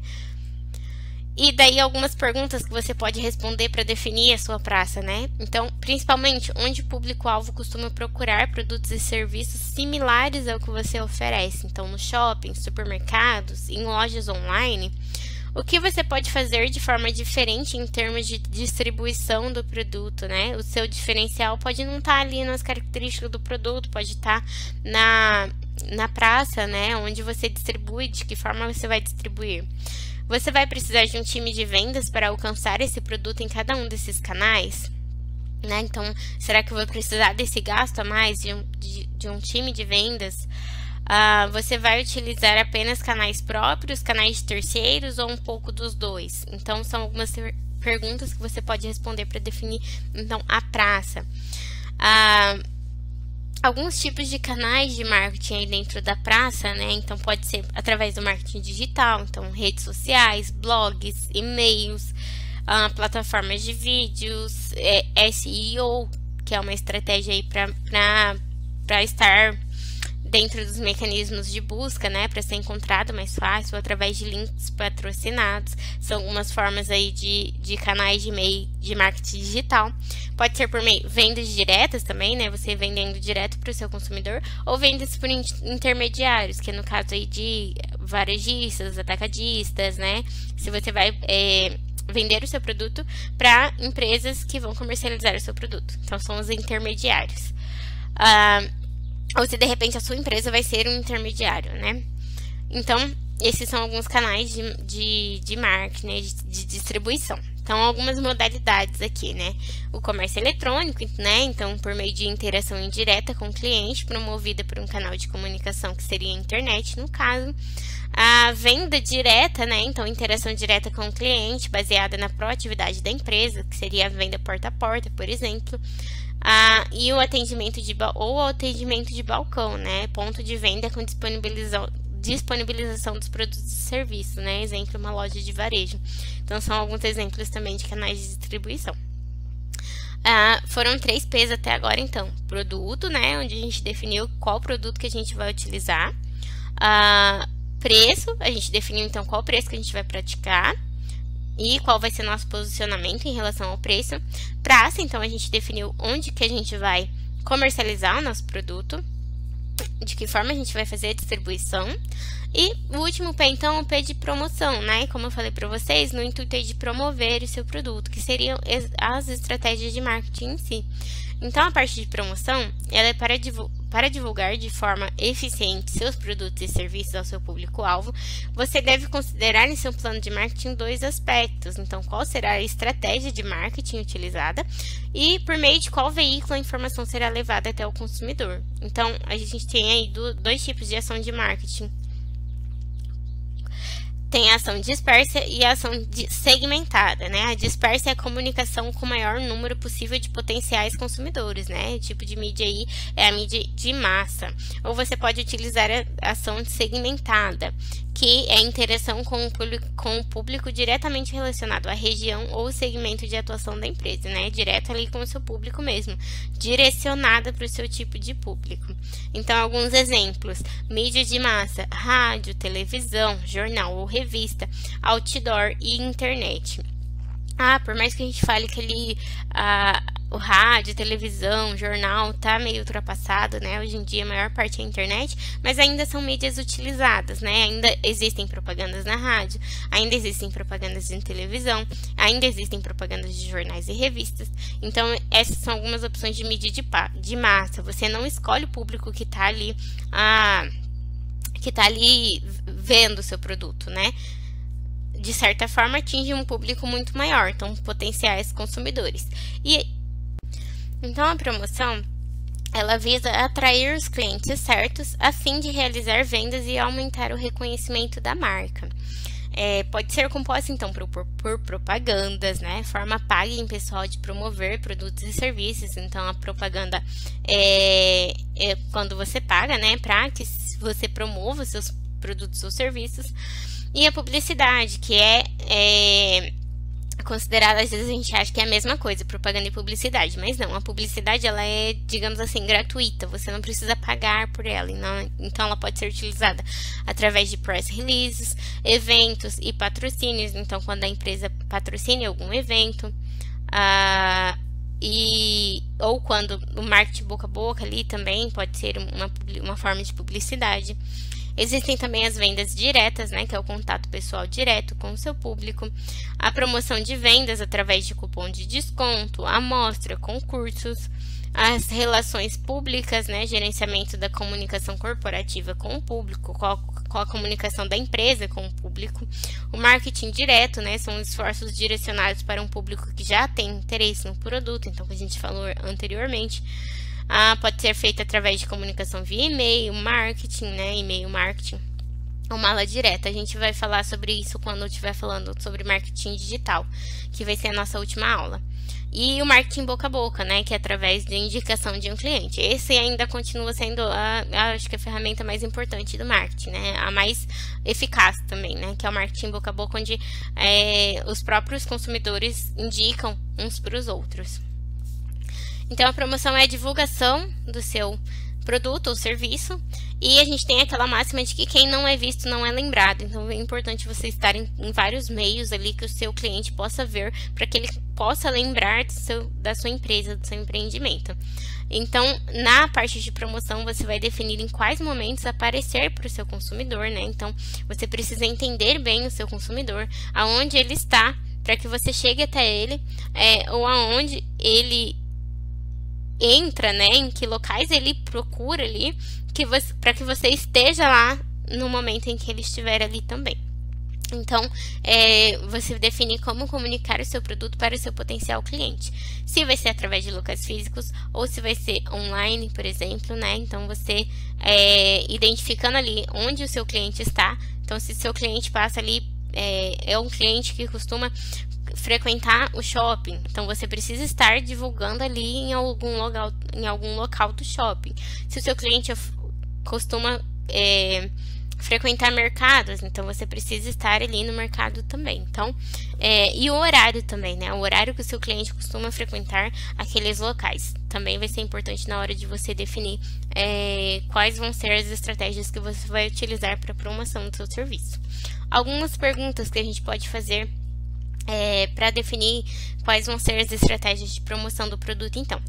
E daí algumas perguntas que você pode responder para definir a sua praça, né? Então, principalmente, onde o público-alvo costuma procurar produtos e serviços similares ao que você oferece. Então, no shopping, supermercados, em lojas online, o que você pode fazer de forma diferente em termos de distribuição do produto, né? O seu diferencial pode não estar ali nas características do produto, pode estar na praça, né? Onde você distribui, de que forma você vai distribuir. Você vai precisar de um time de vendas para alcançar esse produto em cada um desses canais, né? Então, será que eu vou precisar desse gasto a mais de um time de vendas? Você vai utilizar apenas canais próprios, canais de terceiros ou um pouco dos dois? Então, são algumas perguntas que você pode responder para definir, então, a praça. Alguns tipos de canais de marketing aí dentro da praça, né? Então, pode ser através do marketing digital, então, redes sociais, blogs, e-mails, plataformas de vídeos, SEO, que é uma estratégia aí para estar dentro dos mecanismos de busca, né, para ser encontrado mais fácil, através de links patrocinados. São algumas formas aí de canais de e-mail de marketing digital. Pode ser por meio vendas diretas também, né, você vendendo direto para o seu consumidor, ou vendas por intermediários, que é no caso aí de varejistas, atacadistas, né, se você vai vender o seu produto para empresas que vão comercializar o seu produto. Então, são os intermediários. Ou se de repente a sua empresa vai ser um intermediário, né? Então, esses são alguns canais de marketing, né? de distribuição. Então, algumas modalidades aqui, né? O comércio eletrônico, né? Então, por meio de interação indireta com o cliente, promovida por um canal de comunicação que seria a internet, no caso. A venda direta, né? Então, interação direta com o cliente, baseada na proatividade da empresa, que seria a venda porta a porta, por exemplo. E o atendimento de balcão, né? Ponto de venda com disponibilização dos produtos e serviços, né? Exemplo, uma loja de varejo. Então, são alguns exemplos também de canais de distribuição. Foram 3 P's até agora, então. Produto, né? Onde a gente definiu qual produto que a gente vai utilizar. Preço, a gente definiu, então, qual preço que a gente vai praticar. E qual vai ser nosso posicionamento em relação ao preço. Praça, então, a gente definiu onde que a gente vai comercializar o nosso produto, de que forma a gente vai fazer a distribuição. E o último P, então, é o P de promoção, né? Como eu falei para vocês, no intuito de promover o seu produto, que seriam as estratégias de marketing em si. Então, a parte de promoção, ela é para divulgar de forma eficiente seus produtos e serviços ao seu público-alvo. Você deve considerar em seu plano de marketing 2 aspectos. Então, qual será a estratégia de marketing utilizada e por meio de qual veículo a informação será levada até o consumidor. Então, a gente tem aí 2 tipos de ação de marketing. Tem a ação dispersa e a ação segmentada, né? A dispersa é a comunicação com o maior número possível de potenciais consumidores, né? O tipo de mídia aí é a mídia de massa. Ou você pode utilizar a ação segmentada, que é a interação com o público diretamente relacionado à região ou segmento de atuação da empresa, né? Direto ali com o seu público mesmo, direcionada para o seu tipo de público. Então, alguns exemplos: mídia de massa, rádio, televisão, jornal ou revista, outdoor e internet. Por mais que a gente fale que o rádio, televisão, jornal tá meio ultrapassado, né? Hoje em dia a maior parte é a internet, mas ainda são mídias utilizadas, né? Ainda existem propagandas na rádio, ainda existem propagandas em televisão, ainda existem propagandas de jornais e revistas. Então, essas são algumas opções de mídia de massa. Você não escolhe o público que tá ali, vendo o seu produto, né? De certa forma, atinge um público muito maior, então potenciais consumidores. Então, a promoção, ela visa atrair os clientes certos, a fim de realizar vendas e aumentar o reconhecimento da marca. Pode ser composta, então, por propagandas, né? Forma paga em pessoal de promover produtos e serviços. Então, a propaganda é quando você paga, né? Para que você promova os seus produtos ou serviços. E a publicidade, que é considerada, às vezes a gente acha que é a mesma coisa, propaganda e publicidade, mas não, a publicidade ela é, digamos assim, gratuita, você não precisa pagar por ela, então ela pode ser utilizada através de press releases, eventos e patrocínios. Então, quando a empresa patrocina algum evento, ou quando o marketing boca a boca ali também pode ser uma forma de publicidade. Existem também as vendas diretas, né, que é o contato pessoal direto com o seu público, a promoção de vendas através de cupom de desconto, amostra, concursos, as relações públicas, né, gerenciamento da comunicação corporativa com o público, com a comunicação da empresa com o público, o marketing direto, né, são esforços direcionados para um público que já tem interesse no produto, então, que a gente falou anteriormente. Pode ser feita através de comunicação via e-mail, marketing, né? E-mail marketing, ou mala direta. A gente vai falar sobre isso quando eu estiver falando sobre marketing digital, que vai ser a nossa última aula. E o marketing boca a boca, né? Que é através de indicação de um cliente. Esse ainda continua sendo, acho que a ferramenta mais importante do marketing, né? A mais eficaz também, né? Que é o marketing boca a boca, onde os próprios consumidores indicam uns para os outros. Então, a promoção é a divulgação do seu produto ou serviço, e a gente tem aquela máxima de que quem não é visto não é lembrado. Então é importante você estar em vários meios ali que o seu cliente possa ver, para que ele possa lembrar da sua empresa, do seu empreendimento. Então, na parte de promoção, você vai definir em quais momentos aparecer para o seu consumidor, né? Então, você precisa entender bem o seu consumidor, aonde ele está, para que você chegue até ele, ou aonde ele entra, né? Em que locais ele procura ali, para que você esteja lá no momento em que ele estiver ali também. Então, você definir como comunicar o seu produto para o seu potencial cliente. Se vai ser através de locais físicos ou se vai ser online, por exemplo, né? Então, você identificando ali onde o seu cliente está. Então, se o seu cliente passa ali, é um cliente que costuma frequentar o shopping, então você precisa estar divulgando ali em algum local do shopping. Se o seu cliente costuma frequentar mercados, então você precisa estar ali no mercado também. Então, e o horário também, né? O horário que o seu cliente costuma frequentar aqueles locais também vai ser importante na hora de você definir quais vão ser as estratégias que você vai utilizar para a promoção do seu serviço. Algumas perguntas que a gente pode fazer para definir quais vão ser as estratégias de promoção do produto. Então,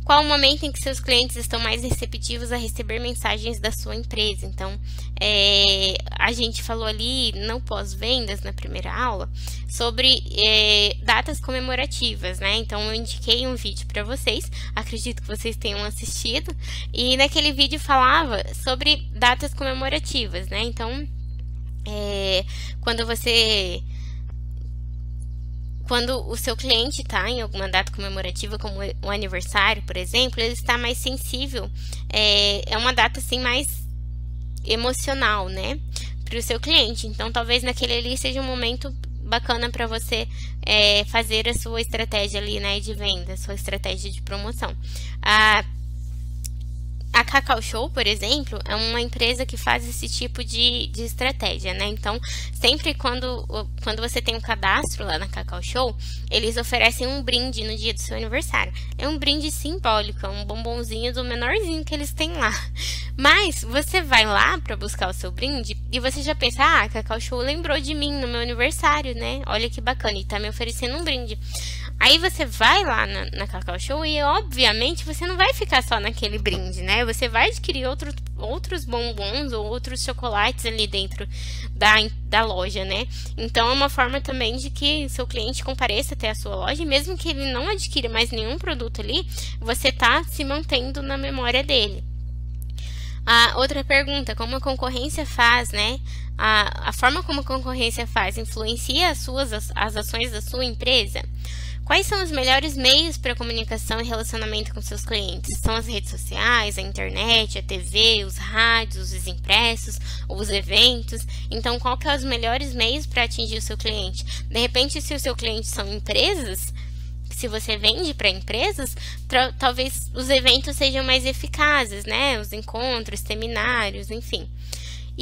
qual o momento em que seus clientes estão mais receptivos a receber mensagens da sua empresa? Então, a gente falou ali no pós-vendas, na primeira aula, sobre datas comemorativas, né? Então, eu indiquei um vídeo para vocês, acredito que vocês tenham assistido, e naquele vídeo falava sobre datas comemorativas, né? Então, quando o seu cliente está em alguma data comemorativa, como o aniversário, por exemplo, ele está mais sensível, é uma data assim mais emocional, né, para o seu cliente. Então, talvez naquele ali seja um momento bacana para você fazer a sua estratégia ali, né, de venda, a sua estratégia de promoção. A Cacau Show, por exemplo, é uma empresa que faz esse tipo de estratégia, né? Então, sempre quando você tem um cadastro lá na Cacau Show, eles oferecem um brinde no dia do seu aniversário. É um brinde simbólico, é um bombonzinho do menorzinho que eles têm lá. Mas, você vai lá para buscar o seu brinde e você já pensa, a Cacau Show lembrou de mim no meu aniversário, né? Olha que bacana, e tá me oferecendo um brinde. Aí você vai lá na Cacau Show e, obviamente, você não vai ficar só naquele brinde, né? Você vai adquirir outros bombons ou outros chocolates ali dentro da loja, né? Então, é uma forma também de que seu cliente compareça até a sua loja, e mesmo que ele não adquira mais nenhum produto ali, você tá se mantendo na memória dele. Outra pergunta, como a concorrência faz, né? A forma como a concorrência faz influencia as ações da sua empresa? Quais são os melhores meios para comunicação e relacionamento com seus clientes? São as redes sociais, a internet, a TV, os rádios, os impressos, os eventos? Então, qual que é os melhores meios para atingir o seu cliente? De repente, se o seu cliente são empresas, se você vende para empresas, talvez os eventos sejam mais eficazes, né? Os encontros, seminários, enfim.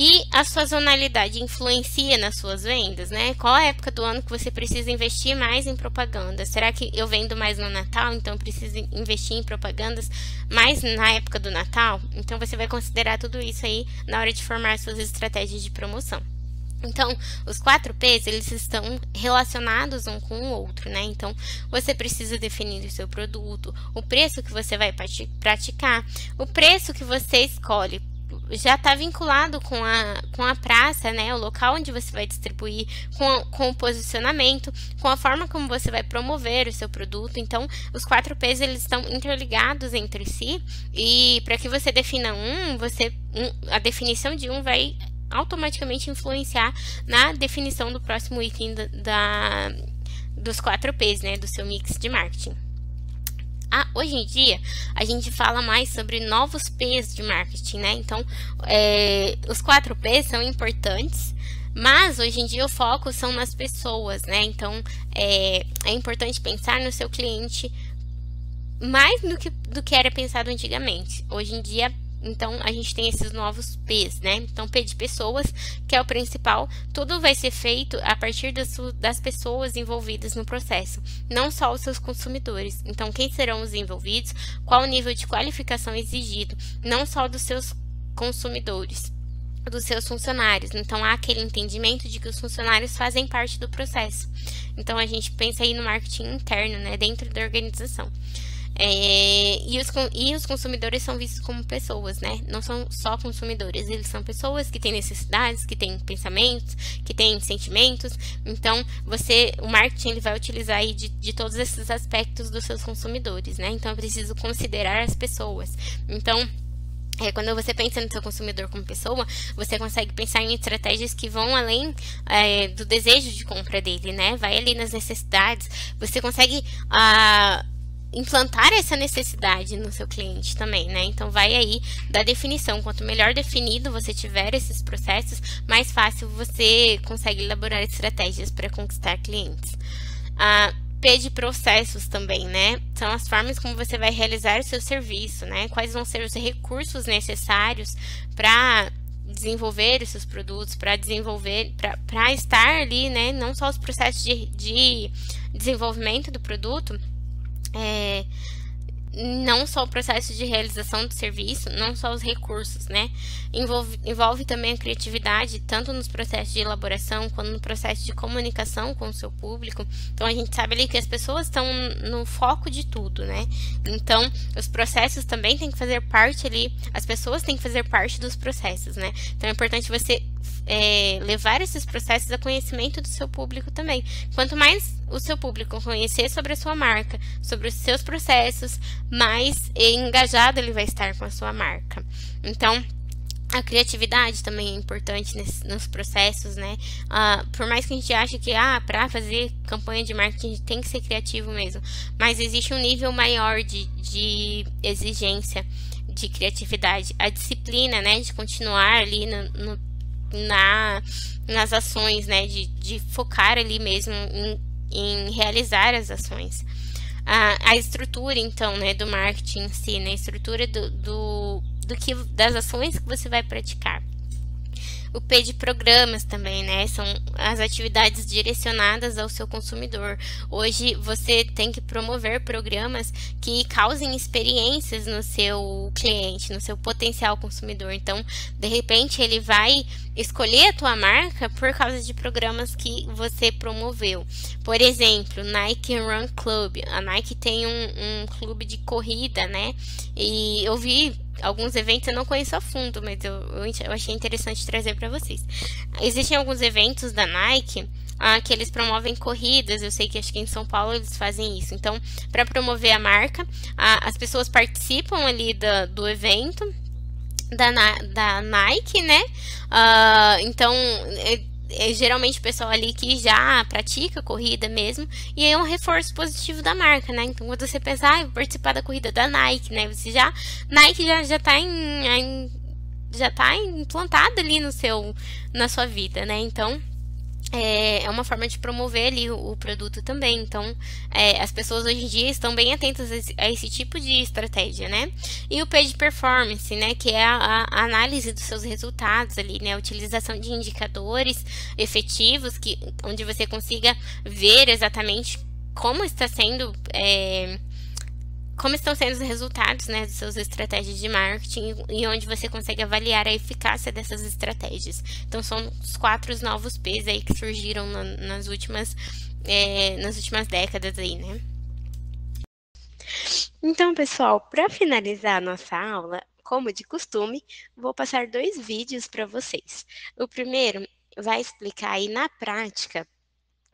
E a sazonalidade influencia nas suas vendas, né? Qual a época do ano que você precisa investir mais em propaganda? Será que eu vendo mais no Natal, então eu preciso investir em propagandas mais na época do Natal? Então, você vai considerar tudo isso aí na hora de formar suas estratégias de promoção. Então, os 4 P's, eles estão relacionados um com o outro, né? Então, você precisa definir o seu produto, o preço que você vai praticar, o preço que você escolhe já está vinculado com a praça, né? O local onde você vai distribuir, com o posicionamento, com a forma como você vai promover o seu produto. Então, os 4 P's, eles estão interligados entre si, e para que você defina a definição de um vai automaticamente influenciar na definição do próximo item dos 4 P's, né, do seu mix de marketing. Hoje em dia, a gente fala mais sobre novos P's de marketing, né? Então, os 4 P's são importantes, mas hoje em dia o foco são nas pessoas, né? Então, é importante pensar no seu cliente mais do que era pensado antigamente. Hoje em dia, Então, a gente tem esses novos P's, né? Então, P de pessoas, que é o principal, tudo vai ser feito a partir das pessoas envolvidas no processo, não só os seus consumidores. Então, quem serão os envolvidos, qual o nível de qualificação exigido, não só dos seus consumidores, dos seus funcionários. Então, há aquele entendimento de que os funcionários fazem parte do processo. Então, a gente pensa aí no marketing interno, né, dentro da organização. E os consumidores são vistos como pessoas, né? Não são só consumidores, eles são pessoas que têm necessidades, que têm pensamentos, que têm sentimentos. Então, o marketing ele vai utilizar aí de todos esses aspectos dos seus consumidores, né? Então, é preciso considerar as pessoas. Então, quando você pensa no seu consumidor como pessoa, você consegue pensar em estratégias que vão além do desejo de compra dele, né? Vai ali nas necessidades, você consegue implantar essa necessidade no seu cliente também, né? Então, vai aí da definição. Quanto melhor definido você tiver esses processos, mais fácil você consegue elaborar estratégias para conquistar clientes. P de processos também, né? São as formas como você vai realizar o seu serviço, né? Quais vão ser os recursos necessários para desenvolver os seus produtos, para estar ali, né? Não só os processos de desenvolvimento do produto, não só o processo de realização do serviço, não só os recursos, né? Envolve também a criatividade, tanto nos processos de elaboração, quanto no processo de comunicação com o seu público. Então, a gente sabe ali que as pessoas estão no foco de tudo, né? Então, os processos também têm que fazer parte ali, as pessoas têm que fazer parte dos processos, né? Então, é importante você levar esses processos a conhecimento do seu público também. Quanto mais o seu público conhecer sobre a sua marca, sobre os seus processos, mais engajado ele vai estar com a sua marca. Então, a criatividade também é importante nos processos, né? Por mais que a gente ache que para fazer campanha de marketing tem que ser criativo mesmo, mas existe um nível maior de exigência de criatividade. A disciplina, né, de continuar ali nas ações, né, de focar ali mesmo em realizar as ações. A estrutura, então, né, do marketing em si, né, a estrutura das ações que você vai praticar. O P de programas também, né? São as atividades direcionadas ao seu consumidor. Hoje você tem que promover programas que causem experiências no seu cliente, no seu potencial consumidor. Então, de repente, ele vai escolher a tua marca por causa de programas que você promoveu. Por exemplo, Nike Run Club. A Nike tem um clube de corrida, né? E eu vi alguns eventos, eu não conheço a fundo, mas eu achei interessante trazer para vocês. Existem alguns eventos da Nike que eles promovem corridas. Eu sei que acho que em São Paulo eles fazem isso. Então, para promover a marca, as pessoas participam ali do evento da Nike, né? Então, geralmente o pessoal ali que já pratica corrida mesmo, e é um reforço positivo da marca, né? Então, quando você pensar, vou participar da corrida da Nike, né? Nike já tá implantado ali na sua vida, né? Então, é uma forma de promover ali o produto também. Então, as pessoas hoje em dia estão bem atentas a esse tipo de estratégia, né? E o P de performance, né? Que é a análise dos seus resultados ali, né? A utilização de indicadores efetivos, onde você consiga ver exatamente como estão sendo os resultados, né, das suas estratégias de marketing, e onde você consegue avaliar a eficácia dessas estratégias. Então, são os 4 novos P's aí que surgiram nas últimas décadas aí, né? Então, pessoal, para finalizar a nossa aula, como de costume, vou passar 2 vídeos para vocês. O primeiro vai explicar aí na prática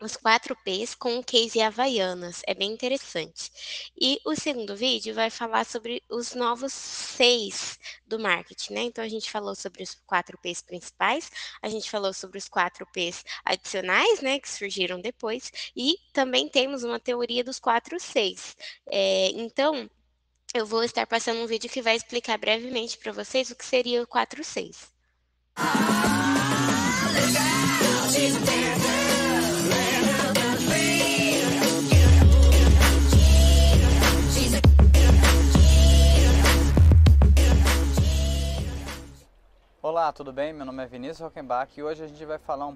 os 4 P's com o case Havaianas, é bem interessante. E o segundo vídeo vai falar sobre os novos 6 do marketing, né? Então, a gente falou sobre os 4 P's principais, a gente falou sobre os 4 P's adicionais, né, que surgiram depois, e também temos uma teoria dos 4 Cs. Então, eu vou estar passando um vídeo que vai explicar brevemente para vocês o que seria o 4 Cs. Olá, tudo bem? Meu nome é Vinícius Rockenbach e hoje a gente vai falar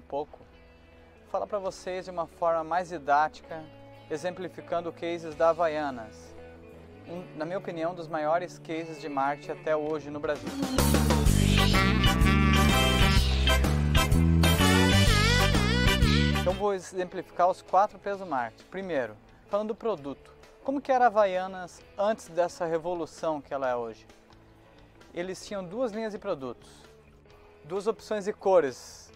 para vocês de uma forma mais didática, exemplificando cases da Havaianas. Na minha opinião, um dos maiores cases de marketing até hoje no Brasil. Então vou exemplificar os 4 P's do marketing. Primeiro, falando do produto. Como que era a Havaianas antes dessa revolução que ela é hoje? Eles tinham 2 linhas de produtos, 2 opções de cores.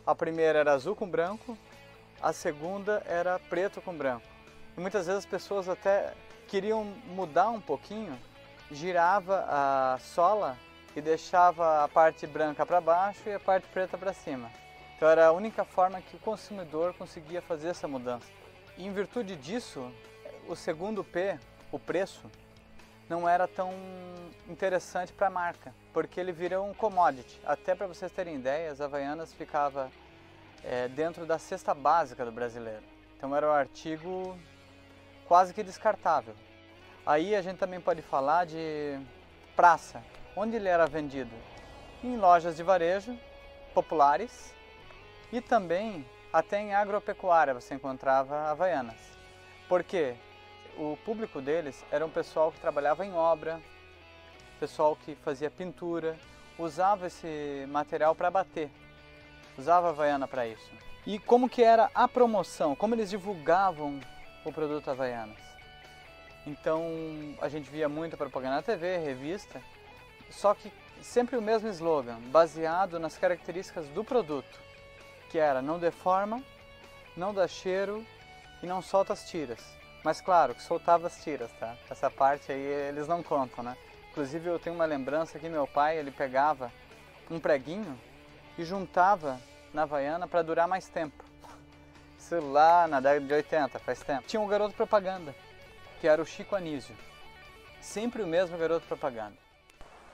A primeira era azul com branco, a segunda era preto com branco. E muitas vezes as pessoas até queriam mudar um pouquinho, girava a sola e deixava a parte branca para baixo e a parte preta para cima. Então era a única forma que o consumidor conseguia fazer essa mudança. E em virtude disso, o segundo P, o preço, não era tão interessante para a marca, porque ele virou um commodity. Até para vocês terem ideia, as Havaianas ficava dentro da cesta básica do brasileiro. Então era um artigo quase que descartável. Aí a gente também pode falar de praça. Onde ele era vendido? Em lojas de varejo populares e também até em agropecuária você encontrava Havaianas. Por quê? O público deles era um pessoal que trabalhava em obra, pessoal que fazia pintura, usava esse material para bater, usava a Havaiana para isso. E como que era a promoção, como eles divulgavam o produto Havaianas? Então a gente via muita propaganda na TV, revista, só que sempre o mesmo slogan, baseado nas características do produto, que era não deforma, não dá cheiro e não solta as tiras. Mas claro, que soltava as tiras, tá? Essa parte aí eles não contam, né? Inclusive eu tenho uma lembrança que meu pai, ele pegava um preguinho e juntava na Havaiana para durar mais tempo. Isso lá na década de 80, faz tempo. Tinha um garoto propaganda, que era o Chico Anísio. Sempre o mesmo garoto propaganda.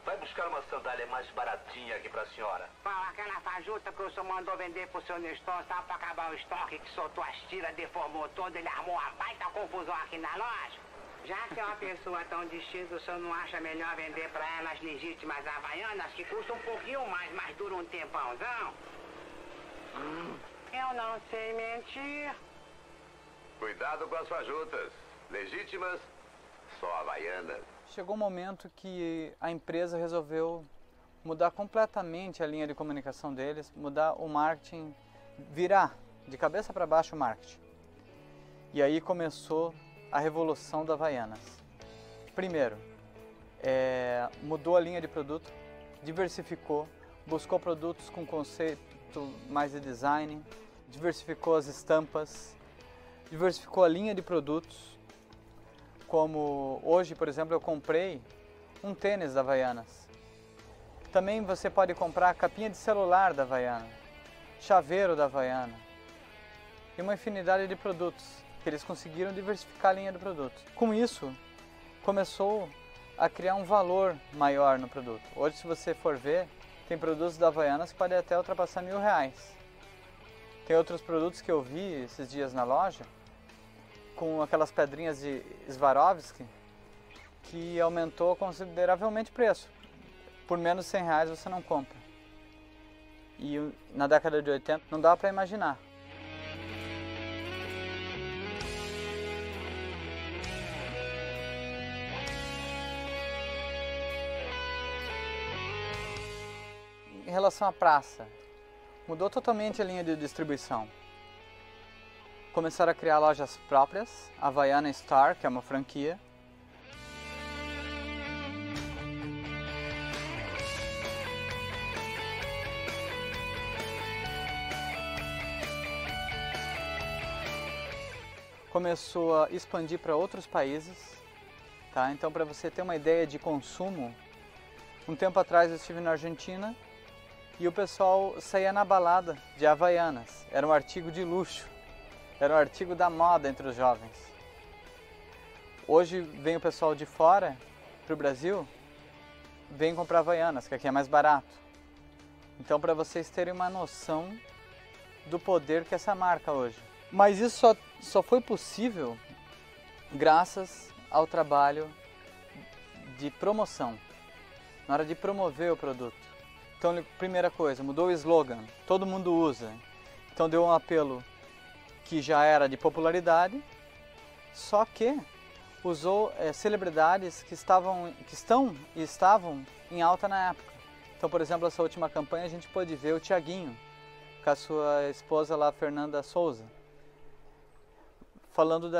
Vai buscar uma sandália mais baratinha aqui pra senhora. Fala, aquela fajuta que o senhor mandou vender pro seu Nestor, só pra acabar o estoque, que soltou as tiras, deformou todo, ele armou uma baita confusão aqui na loja. Já que é uma pessoa tão distinta, o senhor não acha melhor vender pra ela as legítimas Havaianas, que custam um pouquinho mais, mas duram um tempãozão? Eu não sei mentir. Cuidado com as fajutas. Legítimas, só Havaianas. Chegou um momento que a empresa resolveu mudar completamente a linha de comunicação deles, mudar o marketing, virar de cabeça para baixo o marketing. E aí começou a revolução da Havaianas. Primeiro, mudou a linha de produto, diversificou, buscou produtos com conceito mais de design, diversificou as estampas, diversificou a linha de produtos. Como hoje, por exemplo, eu comprei um tênis da Havaianas. Também você pode comprar a capinha de celular da Havaiana, chaveiro da Havaiana e uma infinidade de produtos que eles conseguiram diversificar a linha de produtos. Com isso, começou a criar um valor maior no produto. Hoje, se você for ver, tem produtos da Havaianas que podem até ultrapassar R$1.000. Tem outros produtos que eu vi esses dias na loja com aquelas pedrinhas de Swarovski, que aumentou consideravelmente o preço. Por menos de R$100 você não compra. E na década de 80 não dá para imaginar. Em relação à praça, mudou totalmente a linha de distribuição. Começaram a criar lojas próprias, a Havaiana Star, que é uma franquia. Começou a expandir para outros países, tá? Então, para você ter uma ideia de consumo, um tempo atrás eu estive na Argentina e o pessoal saía na balada de Havaianas, era um artigo de luxo. Era um artigo da moda entre os jovens. Hoje vem o pessoal de fora para o Brasil, vem comprar Havaianas, que aqui é mais barato. Então, para vocês terem uma noção do poder que é essa marca hoje. Mas isso só foi possível graças ao trabalho de promoção, na hora de promover o produto. Então, primeira coisa, mudou o slogan, todo mundo usa. Então deu um apelo que já era de popularidade, só que usou celebridades que estavam em alta na época. Então, por exemplo, essa última campanha a gente pôde ver o Thiaguinho com a sua esposa lá, Fernanda Souza, falando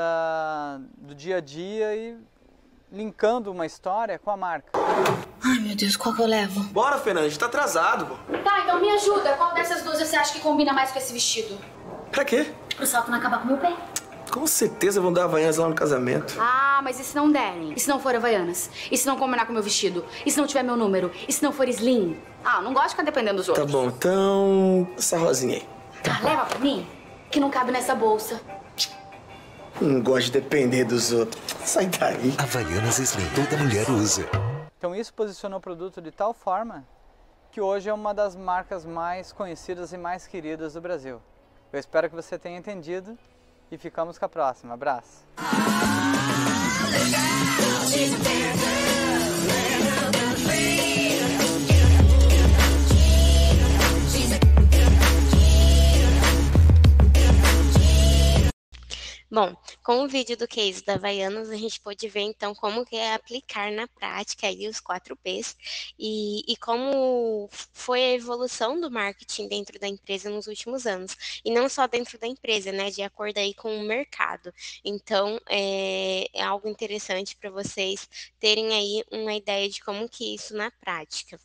do dia a dia e linkando uma história com a marca. Ai, meu Deus, qual que eu levo? Bora, Fernanda, a gente tá atrasado, pô. Tá, então me ajuda. Qual dessas duas você acha que combina mais com esse vestido? Pra quê? Pro salto não acabar com o meu pé. Com certeza vão dar Havaianas lá no casamento. Ah, mas e se não derem? E se não for Havaianas? E se não combinar com o meu vestido? E se não tiver meu número? E se não for slim? Ah, não gosto de ficar dependendo dos outros. Tá bom, então... essa rosinha aí. Tá, leva pra mim, que não cabe nessa bolsa. Não gosto de depender dos outros. Sai daí. Havaianas Slim, toda mulher usa. Então isso posicionou o produto de tal forma que hoje é uma das marcas mais conhecidas e mais queridas do Brasil. Eu espero que você tenha entendido e ficamos com a próxima. Abraço! Bom, com o vídeo do case da Havaianas, a gente pôde ver então como que é aplicar na prática aí os 4Ps e como foi a evolução do marketing dentro da empresa nos últimos anos. E não só dentro da empresa, né, de acordo aí com o mercado. Então, é algo interessante para vocês terem aí uma ideia de como que isso na prática.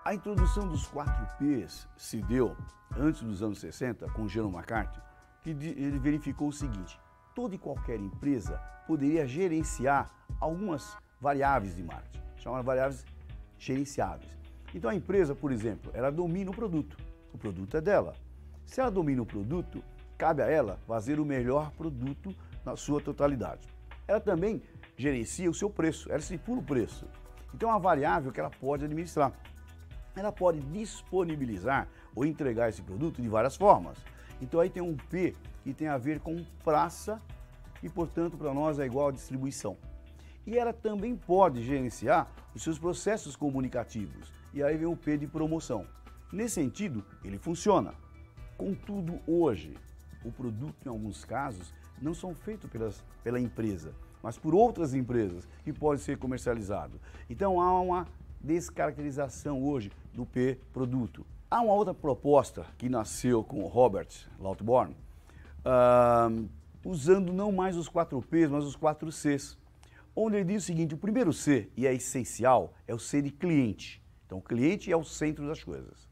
A introdução dos 4Ps se deu antes dos anos 60 com Geno McCarthy, que ele verificou o seguinte: toda e qualquer empresa poderia gerenciar algumas variáveis de marketing, chamadas variáveis gerenciáveis. Então a empresa, por exemplo, ela domina o produto é dela. Se ela domina o produto, cabe a ela fazer o melhor produto na sua totalidade. Ela também gerencia o seu preço, ela estipula o preço. Então é uma variável que ela pode administrar. Ela pode disponibilizar ou entregar esse produto de várias formas. Então aí tem um P que tem a ver com praça e, portanto, para nós é igual a distribuição. E ela também pode gerenciar os seus processos comunicativos. E aí vem o P de promoção. Nesse sentido, ele funciona. Contudo, hoje, o produto, em alguns casos, não são feitos pela empresa, mas por outras empresas que pode ser comercializado. Então há uma descaracterização hoje do P produto. Há uma outra proposta que nasceu com o Robert Lauterbach, usando não mais os 4Ps, mas os 4Cs, onde ele diz o seguinte: o primeiro C, e é essencial, é o C de cliente. Então o cliente é o centro das coisas.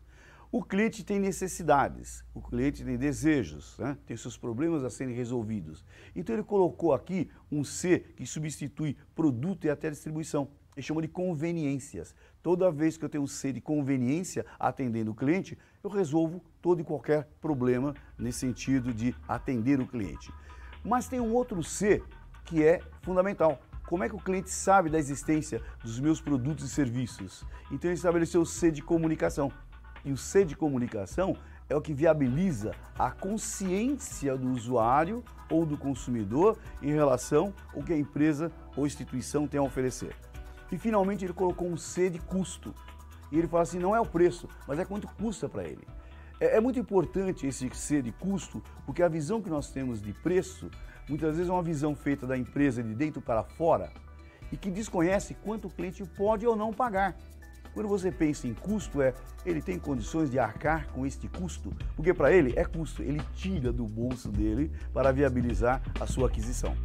O cliente tem necessidades, o cliente tem desejos, né? Tem seus problemas a serem resolvidos. Então ele colocou aqui um C que substitui produto e até distribuição. Ele chama de conveniências. Toda vez que eu tenho um C de conveniência atendendo o cliente, eu resolvo todo e qualquer problema nesse sentido de atender o cliente. Mas tem um outro C que é fundamental. Como é que o cliente sabe da existência dos meus produtos e serviços? Então ele estabeleceu o C de comunicação. E o C de comunicação é o que viabiliza a consciência do usuário ou do consumidor em relação ao que a empresa ou instituição tem a oferecer. E finalmente ele colocou um C de custo. E ele fala assim, não é o preço, mas é quanto custa para ele. É muito importante esse C de custo, porque a visão que nós temos de preço, muitas vezes é uma visão feita da empresa de dentro para fora e que desconhece quanto o cliente pode ou não pagar. Quando você pensa em custo, ele tem condições de arcar com este custo, porque para ele é custo, ele tira do bolso dele para viabilizar a sua aquisição.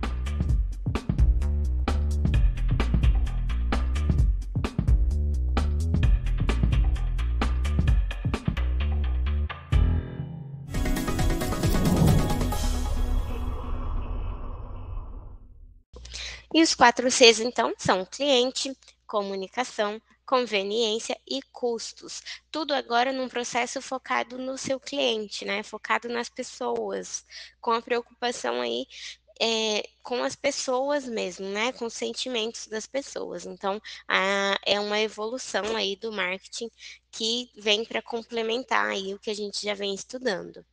E os 4Cs, então, são cliente, comunicação, conveniência e custos. Tudo agora num processo focado no seu cliente, né? Focado nas pessoas, com a preocupação aí com as pessoas mesmo, né, com os sentimentos das pessoas. Então, é uma evolução aí do marketing que vem para complementar aí o que a gente já vem estudando.